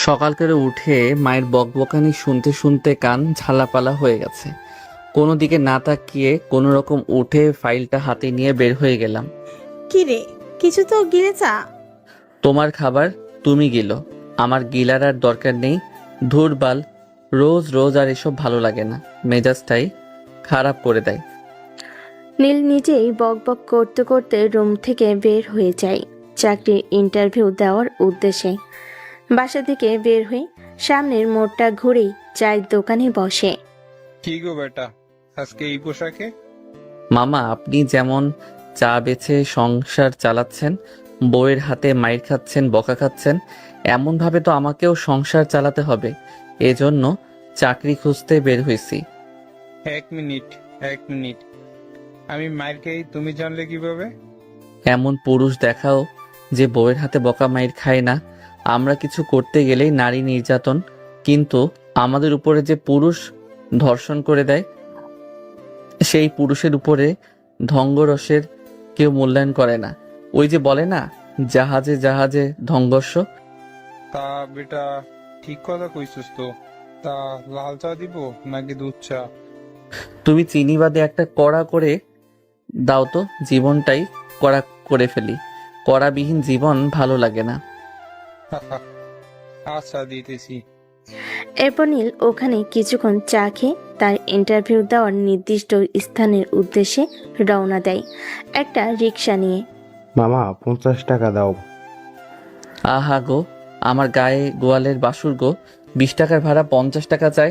সকাল করে উঠে মায়ের বকবকানি শুনতে শুনতে কান ঝালাপালা হয়ে গেছে। কোনো দিকে না তাকিয়ে কোনো রকম উঠে ফাইলটা হাতে নিয়ে বের হয়ে গেলাম। কি রে, কিছু তো গিলেছা? তোমার খাবার তুমি গিলো, আমার গিলার আর দরকার নেই। ধুর বাল, রোজ রোজ আর এসব ভালো লাগে না, মেজাজটাই খারাপ করে দেয়। নীল নিজেই বকবক করতে করতে রুম থেকে বের হয়ে যায় চাকরির ইন্টারভিউ দেওয়ার উদ্দেশ্যে। বাসা থেকে বের হয়ে সামনের মোড়টা ঘুরেই চায়ের দোকানে বসে। কি গো বেটা, আজকে এই পোশাকে? মামা, আপনি যেমন চা বেচে সংসার চালাচ্ছেন, বউয়ের হাতে মাইর খাচ্ছেন, বকা খাচ্ছেন, এমন ভাবে তো আমাকেও সংসার চালাতে হবে। এজন্য চাকরি খুঁজতে বের হয়েছি। এক মিনিট, এক মিনিট, আমি মায়ের খাই তুমি জানলে কিভাবে? এমন পুরুষ দেখাও যে বউয়ের হাতে বকা মাইর খায় না। আমরা কিছু করতে গেলেই নারী নির্যাতন, কিন্তু আমাদের উপরে যে পুরুষ ধর্ষণ করে দেয়, সেই পুরুষের উপরে ধঙ্গরসের কেউ মূল্যায়ন করে না। ওই যে বলে না, জাহাজে জাহাজে ধঙ্গর্ষ। তা বেটা, ঠিক কথা কইছিস তো। তা লাল চা দিব নাকি দুধ চা? তুমি চিনি বাদে একটা কড়া করে দাও তো, জীবনটাই কড়া করে ফেলি। কড়াবিহীন জীবন ভালো লাগে না। আচ্ছা, দিতেছি। এরপর নীল ওখানে কিছুক্ষণ চা খেয়ে তার ইন্টারভিউ দেওয়ার নির্দিষ্ট স্থানের উদ্দেশ্যে রওনা দেয় একটা রিক্সা নিয়ে। মামা 50 টাকা দাও। আহা গো, আমার গায়ে গোয়ালের বাসুর গো, 20 টাকার ভাড়া 50 টাকা চাই।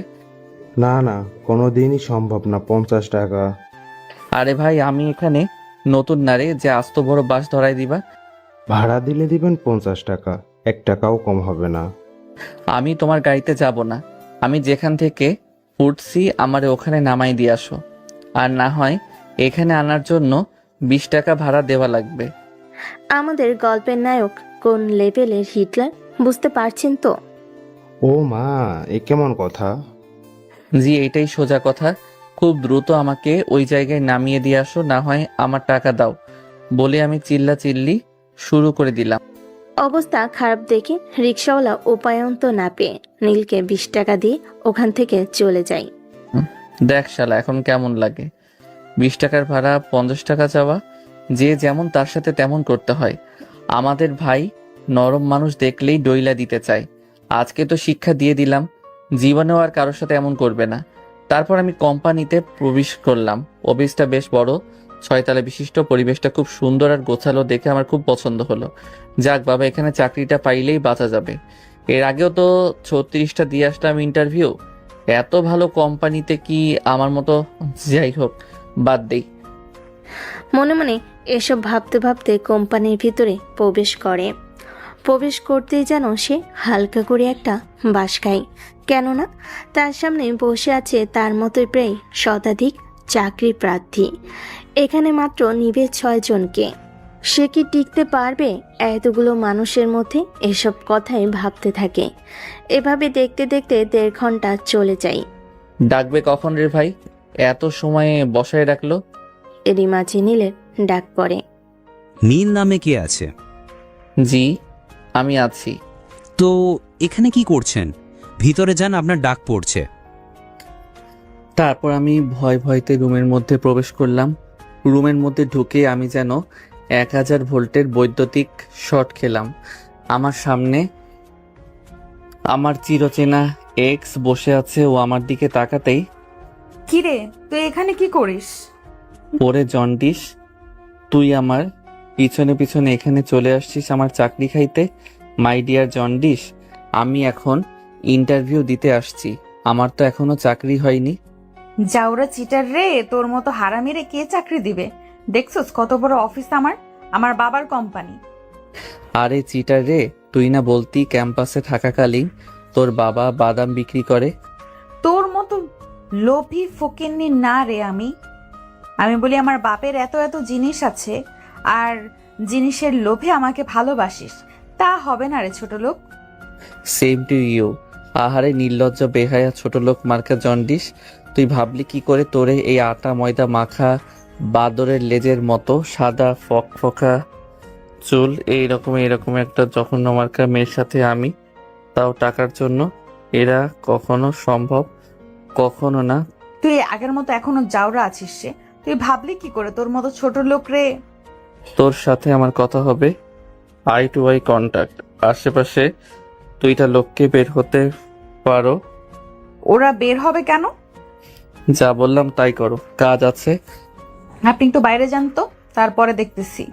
না না, কোনোদিনই সম্ভব না 50 টাকা। আরে ভাই, আমি এখানে নতুন নারে যে আস্ত বড় বাস ধরাই দিবা। ভাড়া দিলে দিবেন 50 টাকা, 1 টাকাও কম হবে না। আমি তোমার গাড়িতে যাব না। আমি যেখান থেকে উঠছি আমারে ওখানে নামাই দিয়ে আসো, আর না হয় এখানে আনার জন্য 20 টাকা ভাড়া দেওয়া লাগবে। আমাদের গল্পের নায়ক কোন লেভেলের হিটলার বুঝতে পারছেন তো? ও মা, এ কেমন কথা? জি, এটাই সোজা কথা। খুব দ্রুত আমাকে ওই জায়গায় নামিয়ে দিয়ে আসো, না হয় আমার টাকা দাও বলে আমি চিল্লা চিল্লি শুরু করে দিলাম। অবস্থা খারাপ দেখে রিক্সাওয়ালা উপায়ন্ত না পেয়ে নীলকে 20 টাকা দিয়ে ওখান থেকে চলে যায়। দেখ শালা, এখন কেমন লাগে? 20 টাকার ভাড়া 50 টাকা চাওয়া, যে যেমন তার সাথে তেমন করতে হয়। আমাদের ভাই নরম মানুষ দেখলেই ডইলা দিতে চায়। আজকে তো শিক্ষা দিয়ে দিলাম, জীবনেও আর কারোর সাথে এমন করবে না। তারপর আমি কোম্পানিতে প্রবেশ করলাম। অফিসটা বেশ বড়, 6 তলা বিশিষ্ট। পরিবেশটা খুব সুন্দর আর গোছালো দেখে আমার খুব পছন্দ হলো। যাক বাবা, এখানে চাকরিটা পাইলেই বাঁচা যাবে। এর আগেও তো 36টা দিয়ে আসলাম ইন্টারভিউ, এত ভালো কোম্পানিতে কি আমার মতো? যাই হোক, বাদ দেই। মনে মনে এসব ভাবতে ভাবতে কোম্পানির ভিতরে প্রবেশ করতেই যেন সে হালকা করে একটা বাস খায়। কেননা তার সামনে বসে আছে তার মতোই প্রায় শতাধিক চাকরি প্রার্থী। এখানে মাত্র নিবে 6 জনকে। সে কি টিকতে পারবে এতগুলো মানুষের মধ্যে? এসব কথাই ভাবতে থাকে। এভাবে দেখতে দেখতে 1.5 ঘন্টা চলে যায়। ডাকবে কখন রে ভাই? এত সময়ে বসায় রাখলো। এরই মাঝে নীলের ডাক পড়ে। নীল নামে কে আছে? জি, আমি আছি। তো এখানে কি করছেন? ভিতরে যান, আপনার ডাক পড়ছে। তারপর আমি ভয় ভয়তে রুমের মধ্যে প্রবেশ করলাম। রুমের মধ্যে ঢুকে আমি যেন 1000 ভোল্টের বৈদ্যুতিক শর্ট খেলাম। আমার সামনে আমার চিরচেনা এক্স বসে আছে। ও আমার দিকে তাকাতেই, কিরে, তুই এখানে কি করিস? পরে জন্ডিস, তুই আমার পিছনে পিছনে এখানে চলে আসছিস আমার চাকরি খাইতে? মাই ডিয়ার জন্ডিস, আমি এখন ইন্টারভিউ দিতে আসছি, আমার তো এখনো চাকরি হয়নি। যাওরা চিটার রে, তোর মতো হারামিরে কে চাকরি দিবে? দেখছস কত বড় অফিস আমার বাবার কোম্পানি। আরে চিটার রে, তুই না বলতি ক্যাম্পাসে থাকাকালীন তোর বাবা বাদাম বিক্রি করে? তোর মতো লোভী ফকিন্নি না রে আমি বলি আমার বাপের এত এত জিনিস আছে, আর জিনিসের লোভে আমাকে ভালোবাসিস, তা হবে না রে ছোট লোক। Same to you. আহারে নির্লজ্জ বেহায়া ছোট লোক মার্কা জন্ডিস, তুই ভাবলি কি করে তোরে এই আটা ময়দা মাখা বাদরের লেজের মতো সাদা ফকফকা চুল এইরকম একটা জঘন্য মার্কা মেয়ের সাথে আমি তাও টাকার জন্য। এরা কখনো সম্ভব, কখনো না। তুই আগের মতো এখনো জাউরা আছিস রে। তুই ভাবলি কি করে তোর মতো ছোট লোক রে? তোর সাথে আমার কথা হবে আই টু আই কন্টাক্ট। আশেপাশে 2টা লোককে বের হতে পারো। ওরা বের হবে কেন? যা বললাম তাই করো, কাজ আছে। আপনি একটু বাইরে যান তো, তারপরে দেখতেছি।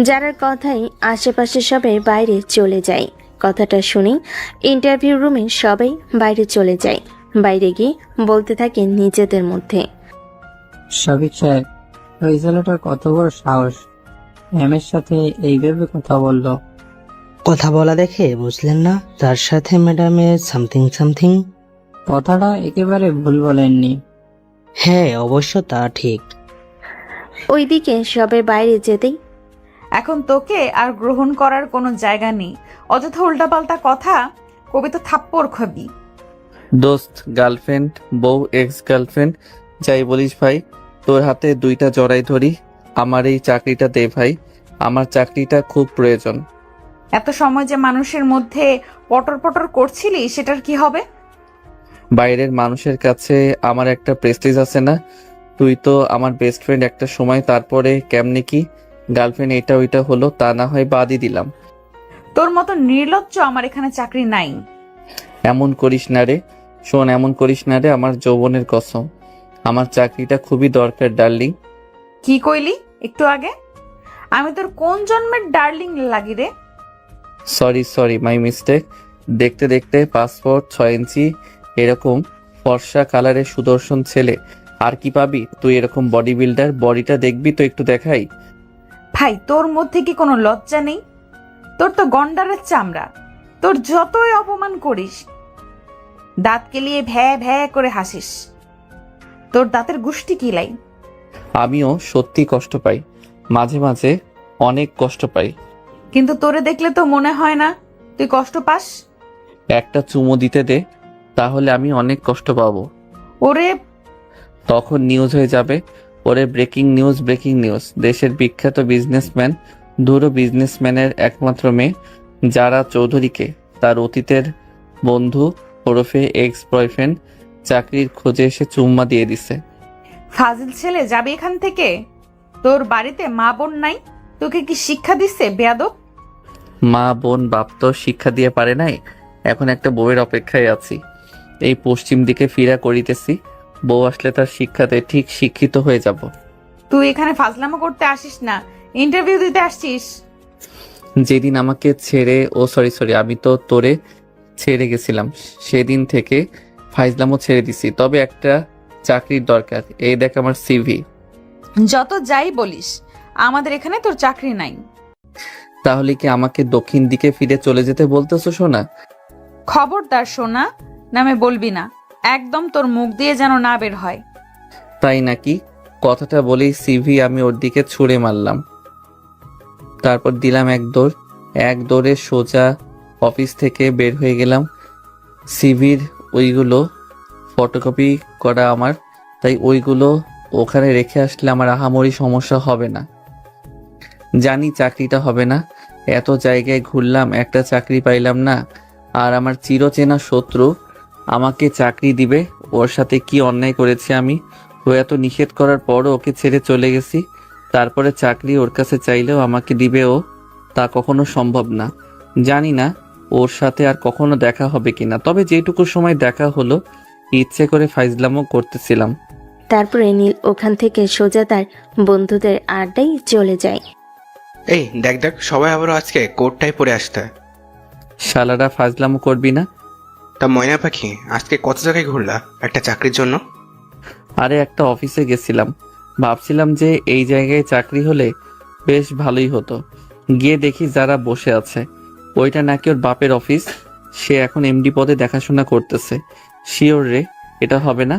যারার কথাই আশেপাশে সবাই বাইরে চলে যায়। কথাটা শুনেই ইন্টারভিউ রুমে সবাই বাইরে চলে যায়। বাইরে গিয়ে বলতে থাকে নিজেদের মধ্যে। সাবিক সাহেব, ওই ছেলেটার কত বড় সাহস, ম্যামের সাথে এইভাবে কথা বললো। কথা বলা দেখে বুঝলেন না তার সাথে ম্যাডামের সামথিং সামথিং? কথাটা একেবারে ভুল বলেননি। হ্যাঁ, অবশ্য তা ঠিক। ওইদিকে সবাই বাইরে যেতেই এখন তোকে আর গ্রহণ করার কোনো জায়গা নেই। অযথা উল্টাপাল্টা কথা কবি তো থাপ্পড় খাবি। দোস্ত, গার্লফ্রেন্ড, বউ, এক্স গার্লফ্রেন্ড, যাই বলিস ভাই, তোর হাতে 2টা জড়াই ধরি। আমার এই চাকরিটা দে ভাই, আমার চাকরিটা খুব প্রয়োজন। এত সময় যে মানুষের মধ্যে পটর পটর করছিলি, সেটার কি হবে? বাইরের মানুষের কাছে আমার একটা প্রেস্টিজ আছে না? তুই তো আমার বেস্ট ফ্রেন্ড একটা সময়, তারপরে কেমনে কি গার্লফ্রেন্ড এটা ওইটা হলো, তা না হয় বাদই দিলাম। তোর মতো নির্লজ্জ আমার এখানে চাকরি নাই। এমন করিস না রে, শোন, এমন করিস না রে, আমার যৌবনের কসম। আমার চাকরিটা খুবই দরকার ডার্লিং। কি কইলি একটু আগে? আমি তোর কোন জন্মের ডার্লিং লাগি রে? Sorry my mistake. দেখতে দেখতে পাসপোর্ট 6 ইঞ্চি এরকম ফর্সা কালারের সুদর্শন ছেলে আর কি পাবি? তুই এরকম বডি বিল্ডার, বডিটা দেখবি তো একটু দেখাই। ভাই, তোর মধ্যে কি কোনো লজ্জা নেই? তোর তো গন্ডারের চামড়া। তোর যতই অপমান করিস, দাঁত কেলিয়ে ভ্যা ভ্যা করে হাসিস। তোর দাঁতের গুষ্টি কিলাই। আমিও সত্যি কষ্ট পাই, মাঝে মাঝে অনেক কষ্ট পাই। কিন্তু তোরে দেখলে তো মনে হয় না তুই কষ্ট পাস। একটা চুমো দিতে দে, তাহলে আমি অনেক কষ্ট পাবো। ওরে, তখন নিউজ হয়ে যাবে। ওরে ব্রেকিং নিউজ, দেশের বিখ্যাত বিজনেসম্যান, ধুরো বিজনেসম্যানের একমাত্র মেয়ে যারা চৌধুরীকে তার অতীতের বন্ধু ওরফে এক্স বয়ফ্রেন্ড চাকরির খোঁজে এসে চুম্মা দিয়ে দিছে। ফাজিল ছেলে, যাবি এখান থেকে। তোর বাড়িতে মা বোন নাই? তোকে কি শিক্ষা দিচ্ছে বেয়াদব? মা বোন বাপ তো শিক্ষা দিয়ে পারে নাই, এখন একটা বউয়ের অপেক্ষায় আছি। এই পশ্চিম দিকে ফিরা করিতেছি, বউ আসলে তার শিক্ষাতে ঠিক শিক্ষিত হয়ে যাব। তুই এখানে ফাজলামো করতে আসিস না, ইন্টারভিউ দিতে আসছিস। যেদিন আমাকে ছেড়ে, সরি, আমি তো তোরে ছেড়ে গেছিলাম, সেদিন থেকে ফাইজলামও ছেড়ে দিছি। তবে একটা চাকরির দরকার, এই দেখ আমার সিভি। যত যাই বলিস, আমাদের এখানে তোর চাকরি নাই। তাহলে কি আমাকে দক্ষিণ দিকে ফিরে চলে যেতে বলতেছো সোনা? খবরদার সোনা নামে বলবি না, একদম তোর মুখ দিয়ে যেন না বের হয়। তাই নাকি? কথাটা বলেই সিভি আমি ওর দিকে ছুঁড়ে মারলাম, তারপর দিলাম এক দৌড়ে সোজা অফিস থেকে বের হয়ে গেলাম। সিভির ওইগুলো ফটোকপি করা আমার, তাই ওইগুলো ওখানে রেখে আসলে আমার আহামরি সমস্যা হবে না। জানি চাকরিটা হবে না, এত জায়গায় ঘুরলাম, একটা চাকরি পাইলাম না। আর আমার চিরচেনা শত্রু আমাকে চাকরি দিবে, ওর সাথে কি অন্যায় করেছি আমি? ও এত নিষেধ করার পরও ওকে ছেড়ে চলে গেছি, তারপরে চাকরি ওর কাছে চাইলেও আমাকে দিবে ও? তা কখনো সম্ভব না। জানি না ওর সাথে আর কখনো দেখা হবে কিনা, তবে যেটুকু সময় দেখা হলো ইচ্ছে করে ফাইজলামও করতেছিলাম। তারপরে নীল ওখান থেকে সোজা তার বন্ধুদের আড্ডায় চলে যায়। এই দেখ দেখ, সবাই আবারও আজকে কোটটাই পরে আসতে। শালারা ফাজলামও করবি না? তা ময়না পাখি, আজকে কত জায়গায় ঘুরলা একটা চাকরির জন্য? আরে একটা অফিসে গেছিলাম, ভাবছিলাম যে এই জায়গায় চাকরি হলে বেশ ভালোই হতো। গিয়ে দেখি যারা বসে আছে, ওইটা নাকি ওর বাপের অফিস। সে এখন এমডি পদে দেখাশোনা করতেছে। শিওর রে, এটা হবে না?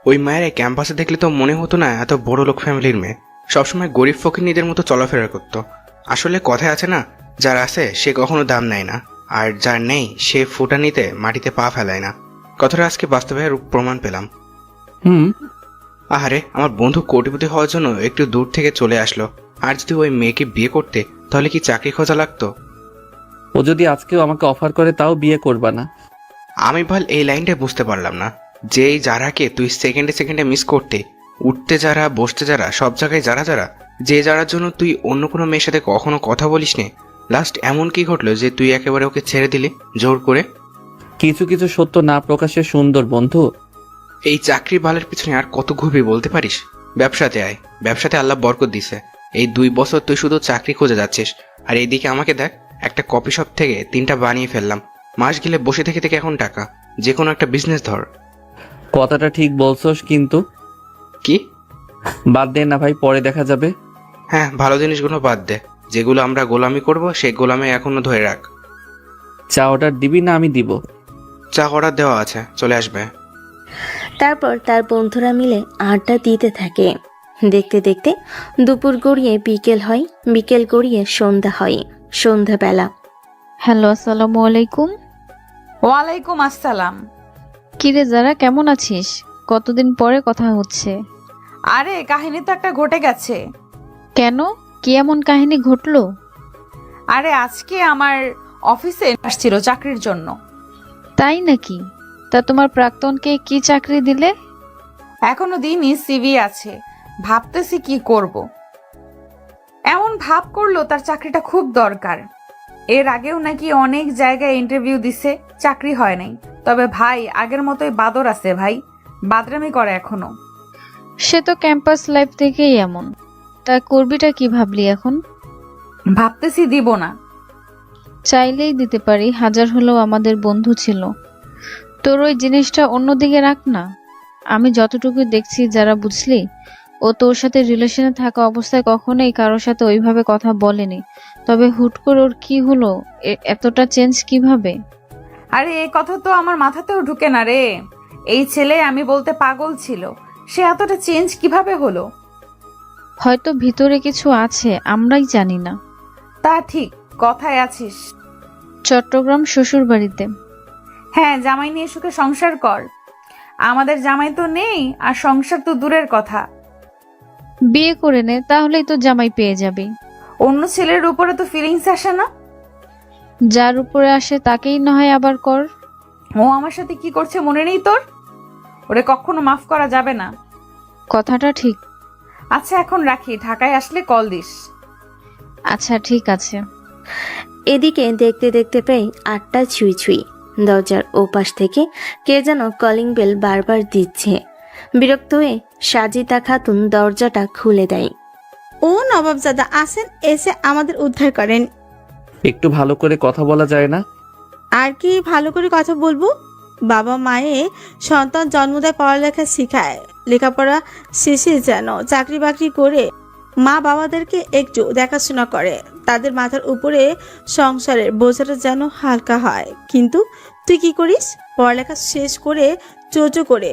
ওই মায়ের ক্যাম্পাসে দেখলে তো মনে হতো না এত বড় লোক ফ্যামিলির মেয়ে, সবসময় গরিব ফকিরনিদের মতো চলাফেরা করতো। আসলে কথায় আছে না, যার আছে সে কখনো দাম নেয় না, আর যার নেই সে ফুটানিতে মাটিতে পা ফেলায় না। কথাটা আজকে বাস্তবে রূপ প্রমাণ পেলাম। আহারে, আমার বন্ধু কোটিপতি হওয়ার জন্য একটু দূর থেকে চলে আসলো, আর যদি ওই মেয়েকে বিয়ে করতে তাহলে কি চাকরি খোঁজা লাগতো? ও যদি আজকেও আমাকে অফার করে তাও বিয়ে করবা না। আমি বল এই লাইনটা বুঝতে পারলাম না, যে এই যারাকে তুই সেকেন্ডে সেকেন্ডে মিস করতে, উঠতে যারা বসতে যারা সব জায়গায় যারা যারা, যে যারার জন্য তুই অন্য কোনো মেয়ের সাথে কখনো কথা বলিস নে, লাস্ট এমন কি ঘটলো যে তুই একেবারে ওকে ছেড়ে দিলি জোর করে? কিছু কিছু সত্য না প্রকাশে সুন্দর বন্ধু। এই চাকরি বালের পিছনে আর কত ঘুরবি বলতে পারিস? ব্যবসাতে আয়, ব্যবসাতে আল্লাহ বরকত দিছে। এই 2 বছর তুই শুধু চাকরি খুঁজে যাচ্ছিস, আর এইদিকে আমাকে দেখ, একটা কফি শপ থেকে 3টা বানিয়ে ফেললাম। মাস গেলে বসে থেকে থেকে এখন টাকা, যে কোনো একটা বিজনেস ধর। কথাটা ঠিক বলছস, কিন্তু কি? বাদ দে না ভাই, পরে দেখা যাবে। হ্যাঁ, ভালো জিনিসগুলো বাদ দে, যেগুলো আমরা গোলামি করব সেই গোলামি এখনো ধরে রাখ। চা অর্ডার দিবি না আমি দিব? চা অর্ডার দেওয়া আছে, চলে আসবে। তারপর তার বন্ধুরা মিলে আড্ডা দিতে থাকে। দেখতে দেখতে দুপুর গড়িয়ে বিকেল হয়, বিকেল গড়িয়ে সন্ধ্যা হয়, সন্ধ্যাবেলা। হ্যালো, আসসালামু আলাইকুম। ওয়ালাইকুম আসসালাম। কিরে যারা, কেমন আছিস? কতদিন পরে কথা হচ্ছে। আরে কাহিনী তো একটা ঘটে গেছে। কেন, কি এমন কাহিনী ঘটলো? আরে আজকে আমার অফিসে আসছিল চাকরির জন্য। তাই নাকি? তা তোমার প্রাক্তনকে কি চাকরি দিলে? এখনো দিনই সিভি আছে, ভাবতেছি কি করব। এমন ভাব করলো তার চাকরিটা খুব দরকার। এর আগেও নাকি অনেক জায়গায় ইন্টারভিউ দিছে, চাকরি হয় নাই। তবে ভাই আগের মতোই বাদর আছে ভাই, বাদরামি করে এখনো। সে তো ক্যাম্পাস লাইফ থেকেই এমন। তা করবিটা কি ভাবলি এখন? ভাবতেছি দিব না। চাইলেই দিতে পারি, হাজার হলেও আমাদের বন্ধু ছিল। তোর ওই জিনিসটা অন্যদিকে রাখ না। আমি যতটুকু দেখছি যারা, বুঝলি, ও তোর সাথে রিলেশনে থাকা অবস্থায় কখনোই কারোর সাথে ওইভাবে কথা বলেনি। তবে হুট করে ওর কি হলো, এতটা চেঞ্জ কিভাবে? আরে এই কথা তো আমার মাথাতেও ঢুকে না রে। এই ছেলে আমি বলতে পাগল ছিল, সে এতটা চেঞ্জ কিভাবে হলো? হয়তো ভিতরে কিছু আছে, আমরাই জানি না। তা ঠিক, কথায় আছিস। চট্টগ্রাম শ্বশুর বাড়িতে। হ্যাঁ, জামাই নিয়ে সুখে সংসার কর। আমাদের জামাই তো নেই, আর সংসার তো দূরের কথা। বিয়ে করে নে, তাহলেই তো জামাই পেয়ে যাবি। অন্য ছেলের উপরে তো ফিলিংস আসে না। যার উপরে আসে তাকেই না হয় আবার কর। ও আমার সাথে কি করছে মনে নেই তোর? ওরে কখনো মাফ করা যাবে না। কথাটা ঠিক। আচ্ছা এখন রাখি, ঢাকায় আসলে কল দিস। আচ্ছা ঠিক আছে। এদিকে দেখতে দেখতে প্রায় 8টা ছুঁই ছুঁই। দরজার ওপাশ থেকে কে যেন কলিং বেল বারবার দিচ্ছে। বিরক্ত হয়ে সাজিদা খাতুন দরজাটা খুলে দেয়। ও নবাবজাদা, আসেন, এসে আমাদের উদ্ধার করেন। একটু ভালো করে কথা বলা যায় না? আর কি ভালো করে কথা বলবো? বাবা মায়ে সন্তান জন্ম দেয়, পড়ালেখা শিখায়, লেখাপড়া শেষে যেন চাকরি বাকরি করে মা বাবাদেরকে একটু দেখাশোনা করে, তাদের মাথার উপরে সংসারের বোঝাটা যেন হালকা হয়। কিন্তু তুই কি করিস? পড়ালেখা শেষ করে চোচো করে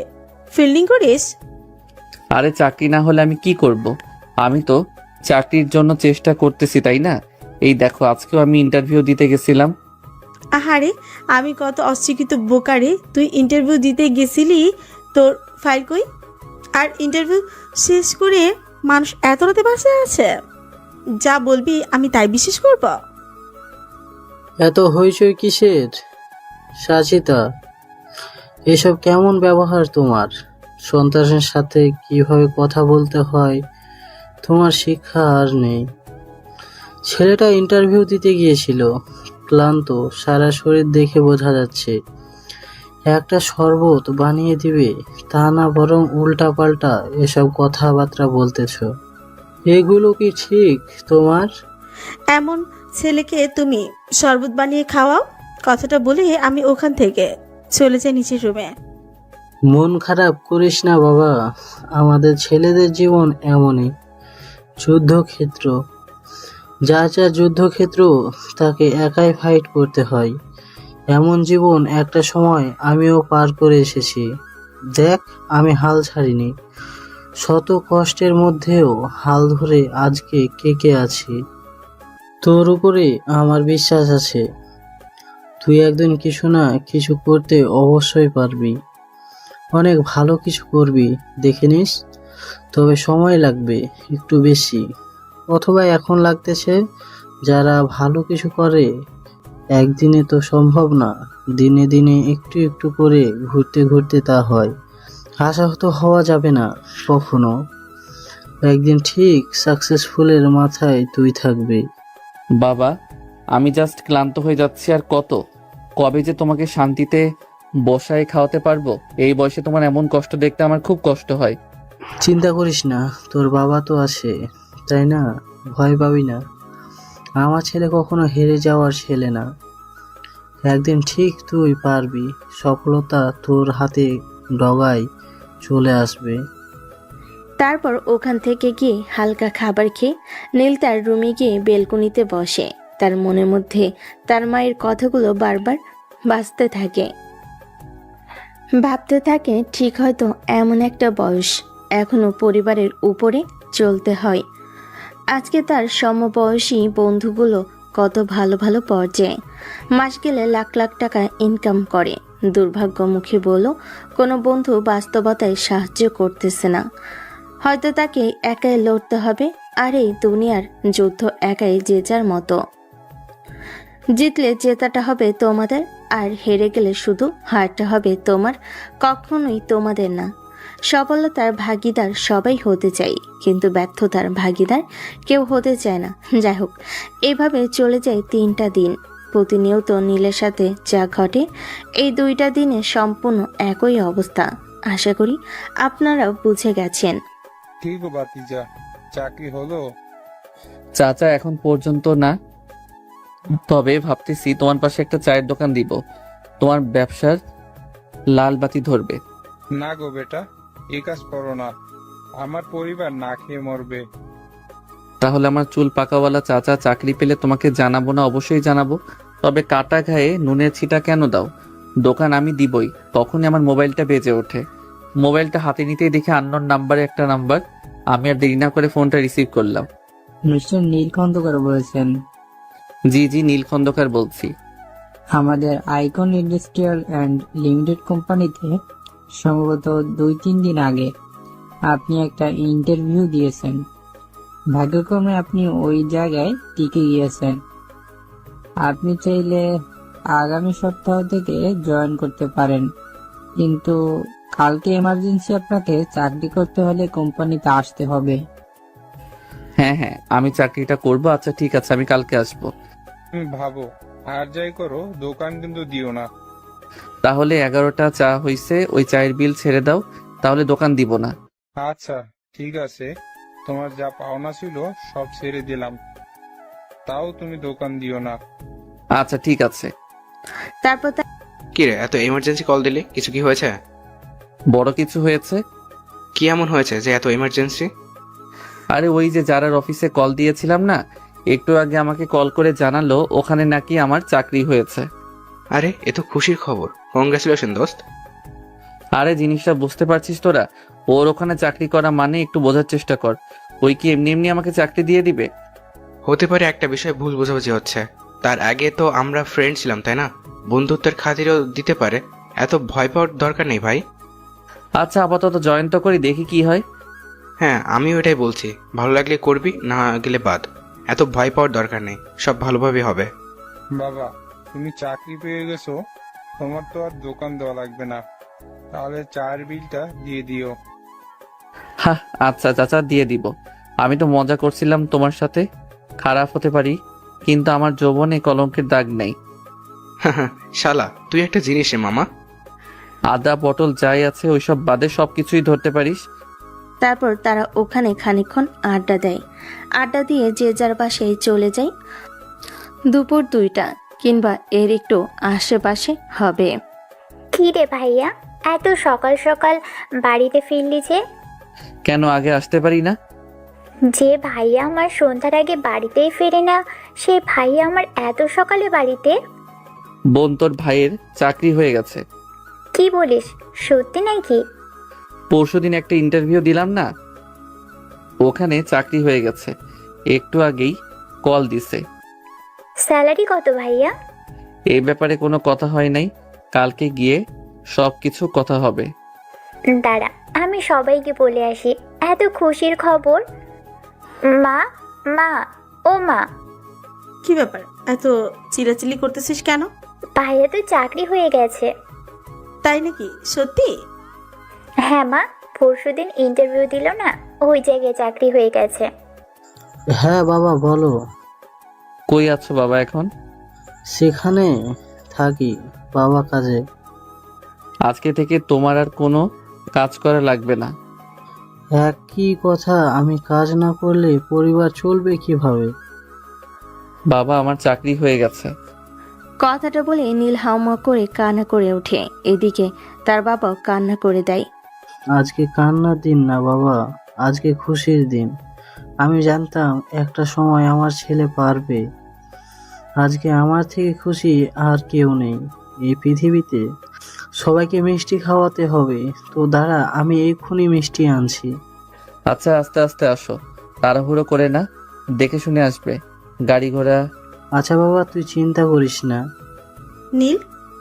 ফিল্ডিং করিস। আরে চাকরি না হলে আমি কি করব? আমি তো চাকরির জন্য চেষ্টা করতেছি, তাই না? এই দেখো, আজকেও আমি ইন্টারভিউ দিতে গেছিলাম। আহারে, আমি কত অশিক্ষিত বোকারে, তুই ইন্টারভিউ দিতে গেছিলি, তোর ফাইল কই? আর ইন্টারভিউ শেষ করে মানুষ এত রাতে বাসায় আছে? যা বলবি আমি তাই বিশ্বাস করব? এত হইচই কিসের সাজিদা? এসব কেমন ব্যবহার তোমার? সন্তানের সাথে কিভাবে কথা বলতে হয় তোমার শিক্ষা আর নেই। ছেলেটা ইন্টারভিউ দিতে গিয়েছিল, ক্লান্ত, সারা শরীর দেখে বোঝা যাচ্ছে। একটা শরবত বানিয়ে দিবে তা না, বরং উল্টা পাল্টা এসব কথাবার্তা বলতেছ। এগুলো কি ঠিক তোমার? এমন ছেলেকে তুমি শরবত বানিয়ে খাওয়াও? কথাটা বলে আমি ওখান থেকে চলে যাই নিচের রুমে। মন খারাপ করিস না বাবা, আমাদের ছেলেদের জীবন এমনই, যুদ্ধক্ষেত্র। যা যা যুদ্ধক্ষেত্র তাকে একাই ফাইট করতে হয়। এমন জীবন একটা সময় আমিও পার করে এসেছি। দেখ, আমি হাল ছাড়িনি। শত কষ্টের মধ্যেও হাল ধরে আজকে কে আছি। তোর উপরে আমার বিশ্বাস আছে, তুই একদিন কিছু না কিছু করতে অবশ্যই পারবি। অনেক ভালো কিছু করবি, দেখে নিস। তবে সময় লাগবে একটু বেশি, অথবা এখন লাগতেছে। যারা ভালো কিছু করে একদিনে তো সম্ভব না, দিনে দিনে একটু একটু করে ঘুরতে ঘুরতে তা হয়। আশাহত হওয়া যাবে না কখনো। একদিন ঠিক সাকসেসফুলের মাথায় তুই থাকবি। বাবা, আমি জাস্ট ক্লান্ত হয়ে যাচ্ছি। আর কবে যে তোমাকে শান্তিতে বসায় খাওয়াতে পারবো? এই বয়সে তোমার এমন কষ্ট দেখতে আমার খুব কষ্ট হয়। চিন্তা করিস না, তোর বাবা তো আছে, তাই না? ভয় পাবি না। আমার ছেলে কখনো হেরে যাওয়ার ছেলে না। একদিন ঠিক তুই পারবি, সফলতা তোর হাতে ডগায় চলে আসবে। তারপর ওখান থেকে গিয়ে হালকা খাবার খেয়ে নীল তার রুমে গিয়ে বেলকনিতে বসে। তার মনের মধ্যে তার মায়ের কথাগুলো বারবার বাজতে থাকে। ভাবতে থাকে ঠিক হয়তো এমন একটা বয়স, এখনো পরিবারের উপরে চলতে হয়। আজকে তার সমবয়সী বন্ধুগুলো কত ভালো ভালো পর্যায়ে, মাস গেলে লাখ লাখ টাকা ইনকাম করে। দুর্ভাগ্যমুখী বলো কোনো বন্ধু বাস্তবতায় সাহায্য করতেছে না। হয়তো তাকে একাই লড়তে হবে, আর এই দুনিয়ার যুদ্ধ একাই যে যার মতো। জিতলে জেতাটা হবে তোমাদের, আর হেরে গেলে শুধু হারটা হবে তোমার, কখনোই তোমাদের না। সফলতার ভাগিদার সবাই হতে চাই, কিন্তু ব্যর্থতার ভাগিদার কেউ হতে চায় না। যাই হোক, এভাবে চলে যায় 3টা দিন। প্রতিনিয়ত নীলের সাথে যা ঘটে, এই 2টা দিনে সম্পূর্ণ একই অবস্থা। আশা করি আপনারাও বুঝে গেছেন। কি গো বাতিজা, চাকরি হলো? চাচা, এখন পর্যন্ত না, তবে ভাবতেছি তোমার পাশে একটা চায়ের দোকান দিব। তোমার ব্যবসার লাল বাতি ধরবে। না গো বেটা, এই কাজ করো না, আমার পরিবার না খেয়ে মরবে। তাহলে আমার চুল পাকাওয়ালা চাচা চাকরি পেলে তোমাকে জানাবো না? অবশ্যই জানাবো। তবে কাটা ঘায়ে নুনের ছিটা কেন দাও? দোকান আমি দিবই। তখনই আমার মোবাইলটা বেজে ওঠে। মোবাইলটা হাতে নিতেই দেখি আননোন নাম্বারে একটা নাম্বার। আমি আর দেরি না করে ফোনটা রিসিভ করলাম। মিস্টার নীল খন্দকার বলেছেন? জি জি, নীল খন্দকার বলছি। আমাদের আইকন ইন্ডাস্ট্রিয়াল অ্যান্ড লিমিটেড কোম্পানিতে সম্ভবত 2-3 দিন আগে আপনি একটা ইন্টারভিউ দিয়েছেন। ভাগ্যক্রমে আপনি ওই জায়গায় টিকে গিয়েছেন। আপনি চাইলে আগামী সপ্তাহ থেকে জয়েন করতে পারেন, কিন্তু কালকে এমার্জেন্সি আপনাকে চাকরি করতে হলে কোম্পানিতে আসতে হবে। হ্যাঁ হ্যাঁ, আমি চাকরিটা করব। আচ্ছা ঠিক আছে, আমি কালকে আসবো। তুমি ভাবো, আর যাই করো দোকান কিন্তু দিও না। তাহলে 11টা চা হইছে, ওই চায়ের বিল ছেড়ে দাও, তাহলে দোকান দিব না। আচ্ছা ঠিক আছে, তোমার যা পাওনা ছিল সব ছেড়ে দিলাম, তাও তুমি দোকান দিও না। আচ্ছা ঠিক আছে। তারপর কি রে, এত এমার্জেন্সি কল দিলি? কিছু কি হয়েছে? বড় কিছু হয়েছে। কি এমন হয়েছে যে এত এমার্জেন্সি? আরে ওই যে যারার অফিসে কল দিয়েছিলাম না, একটু আগে আমাকে কল করে জানালো ওখানে নাকি আমার চাকরি হয়েছে। আরে এ তো খুশির খবর, কংগ্রেচুলেশন দোস্ত। আরে জিনিসটা বুঝতে পারছিস তোরা? ওর ওখানে চাকরি করা মানে একটু বোঝার চেষ্টা কর। ওই কি এমনি এমনি আমাকে চাকরি দিয়ে দিবে? হতে পারে একটা বিষয় ভুল বোঝাবুঝি হচ্ছে। তার আগে তো আমরা ফ্রেন্ড ছিলাম, তাই না? বন্ধুত্বের খাতিরও দিতে পারে, এত ভয় পাওয়ার দরকার নেই ভাই। আচ্ছা আপাতত জয়েন তো করি, দেখি কি হয়। হ্যাঁ, আমিও এটাই বলছি, ভালো লাগলে করবি, না গেলে বাদ। এত ভয় পাওয়ার দরকার নেই, সব ভালোভাবে হবে। বাবা, তুমি চাকরি পেয়ে গেছো, তোমার তো আর দোকান দেওয়া লাগবে না, তাহলে চায়ের বিলটা দিয়ে দিও। হ্যাঁ আচ্ছা চাচা, দিয়ে দিব। আমি তো মজা করছিলাম তোমার সাথে। খারাপ হতে পারি, কিন্তু আমার যৌবনে কলঙ্কের দাগ নেই। শালা তুই একটা জিনিস রে মামা। আদা পটল যাই আছে ওইসব বাদে সবকিছুই ধরতে পারিস। তারপর তারা ওখানে খানিকক্ষণ আড্ডা দেয়। আড্ডা দিয়ে যে যার বাসায় চলে যায়। দুপুর 2টা কিংবা এর একটু আশেপাশে হবে। কি রে ভাইয়া, এত সকাল সকাল বাড়িতে ফিরলি যে? কেন আগে আসতে পারি না? যে ভাইয়া আমার সন্ধ্যার আগে বাড়িতেই ফেরে না, সে ভাইয়া আমার এত সকালে বাড়িতে? বোন, তোর ভাইয়ের চাকরি হয়ে গেছে। কি বলিস, সত্যি নাকি? পরশুদিন একটা ইন্টারভিউ দিলাম না, ওখানে চাকরি হয়ে গেছে। একটু আগেই কল দিছে। স্যালারি কত ভাইয়া? এই ব্যাপারে কোনো কথা হয় নাই, কালকে গিয়ে সবকিছু কথা হবে। দাঁড়া, আমি সবাইকে বলে আসি, এত খুশির খবর। মা, মা, ও মা। কি ব্যাপার, এত চিল্লাচিল্লি করতেছিস কেন? ভাইয়া তো চাকরি হয়ে গেছে। তাই নাকি? সত্যি? হ্যাঁ মা, পরশুদিন ইন্টারভিউ দিল না, ওই জায়গায় চাকরি হয়ে গেছে। হ্যাঁ বাবা বলো। কই আছো বাবা এখন? সেখানে থাকি বাবা, কাজে। আজকে থেকে তোমার আর কোনো কাজ করা লাগবে না। একই কথা, আমি কাজ না করলে পরিবার চলবে কিভাবে? বাবা আমার চাকরি হয়ে গেছে। কথাটা বলে নীল হাউমা করে কান্না করে ওঠে। এদিকে তার বাবা কান্না করে দেয়। আজকে কান্নার দিন না বাবা, আজকে খুশির দিন। আমি জানতাম একটা সময় আমার ছেলে পারবে। আজকে আমার থেকে খুশি আর কেউ নেই এই পৃথিবীতে। সবাইকে মিষ্টি খাওয়াতে হবে, তো দাঁড়া আমি এক্ষুনি মিষ্টি আনছি। আচ্ছা আস্তে আস্তে আসো, তাড়াহুড়ো করে না, দেখে শুনে আসবে, গাড়ি ঘোড়া। আচ্ছা বাবা তুই চিন্তা করিস না। নীল,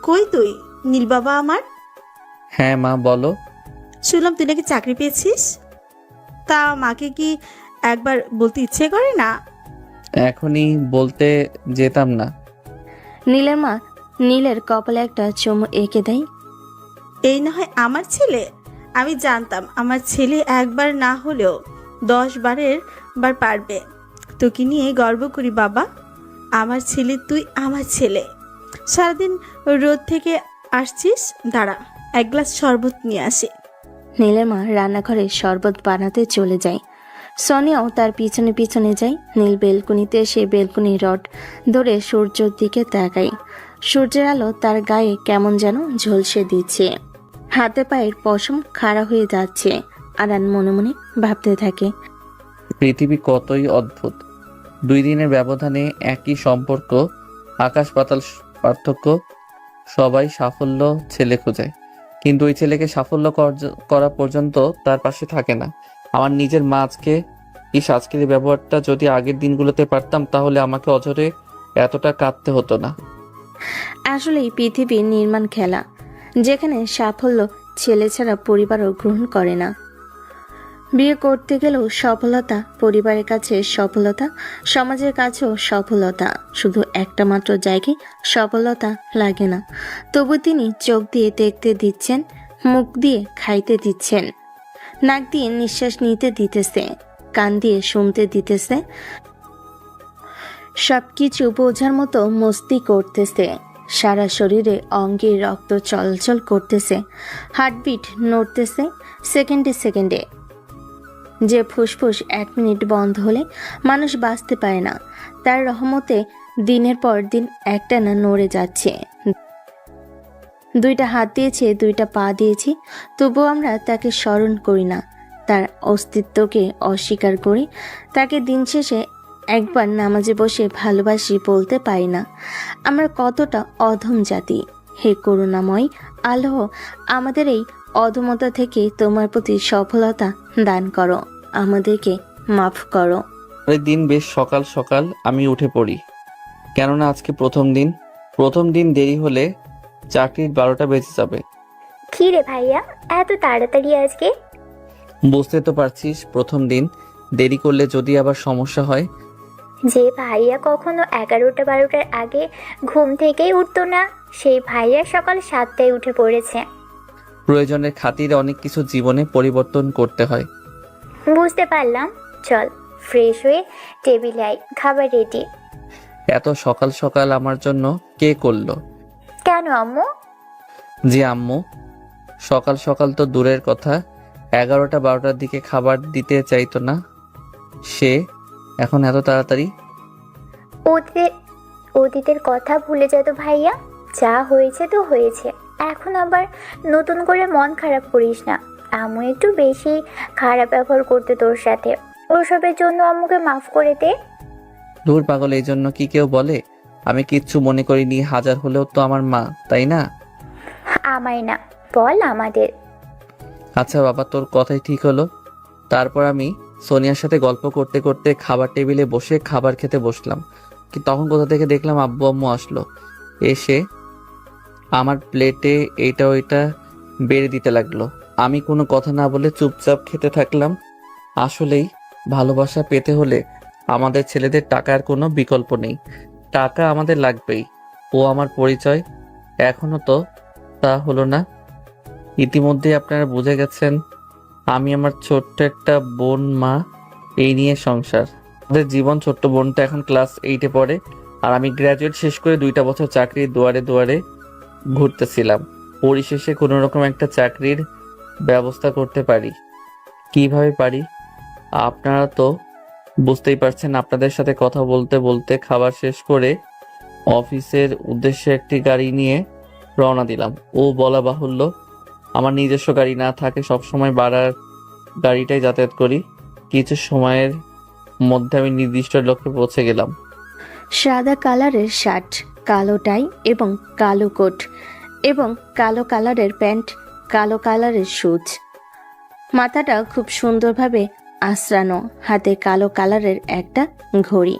কই তুই? নীল বাবা আমার। হ্যাঁ মা বলো। শুনলাম তুই নাকি চাকরি পেয়েছিস। তা মাকে কি একবার বলতে ইচ্ছে করে না? এখনই বলতে যেতাম না। নীলের মা নীলের কপালে একটা চুমু এঁকে দেয়। এই না হয় আমার ছেলে। আমি জানতাম আমার ছেলে একবার না হলেও 10 বারের বার পারবে। তোকে নিয়ে গর্ব করি বাবা। আমার ছেলে, তুই আমার ছেলে। সারাদিন রোদ থেকে আসছিস, দাঁড়া এক গ্লাস শরবত নিয়ে আসি। নীলের মা রান্নাঘরে শরবত বানাতে চলে যায়। সোনিয়াও তার পিছনে পিছনে যায়। নীল বেলকুনিতে এসে বেলকুনি রড ধরে সূর্যের দিকে তাকায়। সূর্যের আলো তার গায়ে কেমন যেন ঝলসে দিচ্ছে। হাতে পায়ের পশম খাড়া হয়ে যাচ্ছে। আরান মনে মনে ভাবতে থাকে, পৃথিবী কতই অদ্ভুত। 2 দিনের ব্যবধানে একই সম্পর্ক, আকাশ পাতাল পার্থক্য। সবাই সাফল্য ছেলে খোঁজে, কিন্তু ওই ছেলেকে সাফল্য করা পর্যন্ত তার পাশে থাকে না। আমার নিজের মা আজকের এই ব্যবহারটা যদি আগের দিনগুলোতে পারতাম, তাহলে আমাকে অঝরে এতটা কাঁদতে হতো না। আসলেই পৃথিবীর নির্মাণ খেলা, যেখানে সাফল্য ছেলে ছাড়া পরিবারও গ্রহণ করে না। বিয়ে করতে গেলেও সফলতা, পরিবারের কাছে সফলতা, সমাজের কাছেও সফলতা। শুধু একটা মাত্র জায়গায় সফলতা লাগে না। তবু তিনি চোখ দিয়ে দেখতে দিচ্ছেন, মুখ দিয়ে খাইতে দিচ্ছেন, নাক দিয়ে নিঃশ্বাস নিতে দিতেছে, কান দিয়ে শুনতে দিতেছে, সবকিছু বোঝার মতো মস্তি করতেছে। সারা শরীরে অঙ্গে রক্ত চলাচল করতেছে, হার্টবিট নড়তেছে সেকেন্ডে সেকেন্ডে। যে ফুসফুস 1 মিনিট বন্ধ হলে মানুষ বাঁচতে পারে না, তার রহমতে দিনের পর দিন একটানা নড়ে যাচ্ছে। 2টা হাত দিয়েছে, 2টা পা দিয়েছি, তবুও আমরা তাকে স্মরণ করি না, তার অস্তিত্বকে অস্বীকার করি। তাকে দিন শেষে একবার নামাজে বসে ভালোবাসি বলতে পারি না। আমরা কতটা অধম জাতি। হে করুণাময় আল্লাহ, আমাদের এই অধমতা থেকে তোমার প্রতি সফলতা দান করো, আমাদেরকে মাফ করো। পরের দিন বেশ সকাল সকাল আমি উঠে পড়ি, কেননা আজকে প্রথম দিন দেরি হলে চাকরির 12টা বেজে যাবে। কি রে ভাইয়া, এত তাড়াতাড়ি আজকে? বুঝতে তো পারছিস, প্রথম দিন দেরি করলে যদি আবার সমস্যা হয়। যে ভাইয়া কখনো 11টা-12টার আগে ঘুম থেকেই উঠতো না, সেই ভাইয়া সকাল 7টায় উঠে পড়েছে। প্রয়োজনের খাতিরে অনেক কিছু জীবনে পরিবর্তন করতে হয়। বুঝতে পারলাম। চল ফ্রেশ হয়ে টেবিলে আয়, খাবার রেডি। এত সকাল সকাল আমার জন্য কে করলো? কেন আম্মু? জি আম্মু। সকাল সকাল তো দূরের কথা, 11টা-12টার দিকে খাবার দিতে চাইতো না সে, এখন এত তাড়াতাড়ি? অতীতের কথা ভুলে যেত ভাইয়া, যা হয়েছে তো হয়েছে। এখন আবার নতুন করে মন খারাপ করিস না। আম্মু একটু বেশি খারাপ ব্যবহার করতে তোর সাথে, ওসবের জন্য আম্মুকে মাফ করে দে। দূর পাগল, এই জন্য কি কেউ বলে? আমি কিচ্ছু মনে করিনি, হাজার হলেও তো আমার মা, তাই না? আমায় না, বল আমাদের। আচ্ছা বাবা, তোর কথাই ঠিক হলো। তারপর আমি সোনিয়ার সাথে গল্প করতে করতে খাবার টেবিলে বসে খাবার খেতে বসলাম। তখন কোথা থেকে দেখলাম আব্বু আম্মু আসলো। এসে আমার প্লেটে এইটা ওইটা বেড়ে দিতে লাগলো। আমি কোনো কথা না বলে চুপচাপ খেতে থাকলাম। আসলেই ভালোবাসা পেতে হলে আমাদের ছেলেদের টাকার কোনো বিকল্প নেই। টাকা আমাদের লাগবেই। ও আমার পরিচয় এখনো তো তা হলো না। ইতিমধ্যে আপনারা বুঝে গেছেন আমি আমার ছোট্ট একটা বোন, মা, এই নিয়ে সংসার। আমাদের জীবন। ছোট্ট বোনটা এখন ক্লাস 8-এ পড়ে আর আমি গ্র্যাজুয়েট শেষ করে 2টা বছর চাকরির দুয়ারে দুয়ারে ঘুরতেছিলাম। পরিশেষে কোনো রকম একটা চাকরির ব্যবস্থা করতে পারি। কিভাবে পারি আপনারা তো বুঝতেই পারছেন। আপনাদের সাথে কথা বলতে বলতে খাবার শেষ করে অফিসের উদ্দেশ্যে একটি গাড়ি নিয়ে রওনা দিলাম। ও বলা বাহুল্য, আমার নিজস্ব গাড়ি না থাকে সবসময় ভাড়ার গাড়িটাই যাতায়াত করি। কিছু সময়ের মধ্যে আমি নির্দিষ্ট লক্ষ্যে পৌঁছে গেলাম। সাদা কালারের শার্ট, কালো টাই এবং কালো কোট এবং কালো কালারের প্যান্ট, কালো কালারের শুজ। মাথাটা খুব সুন্দরভাবে আঁচড়ানো, হাতে কালো কালারের একটা ঘড়ি।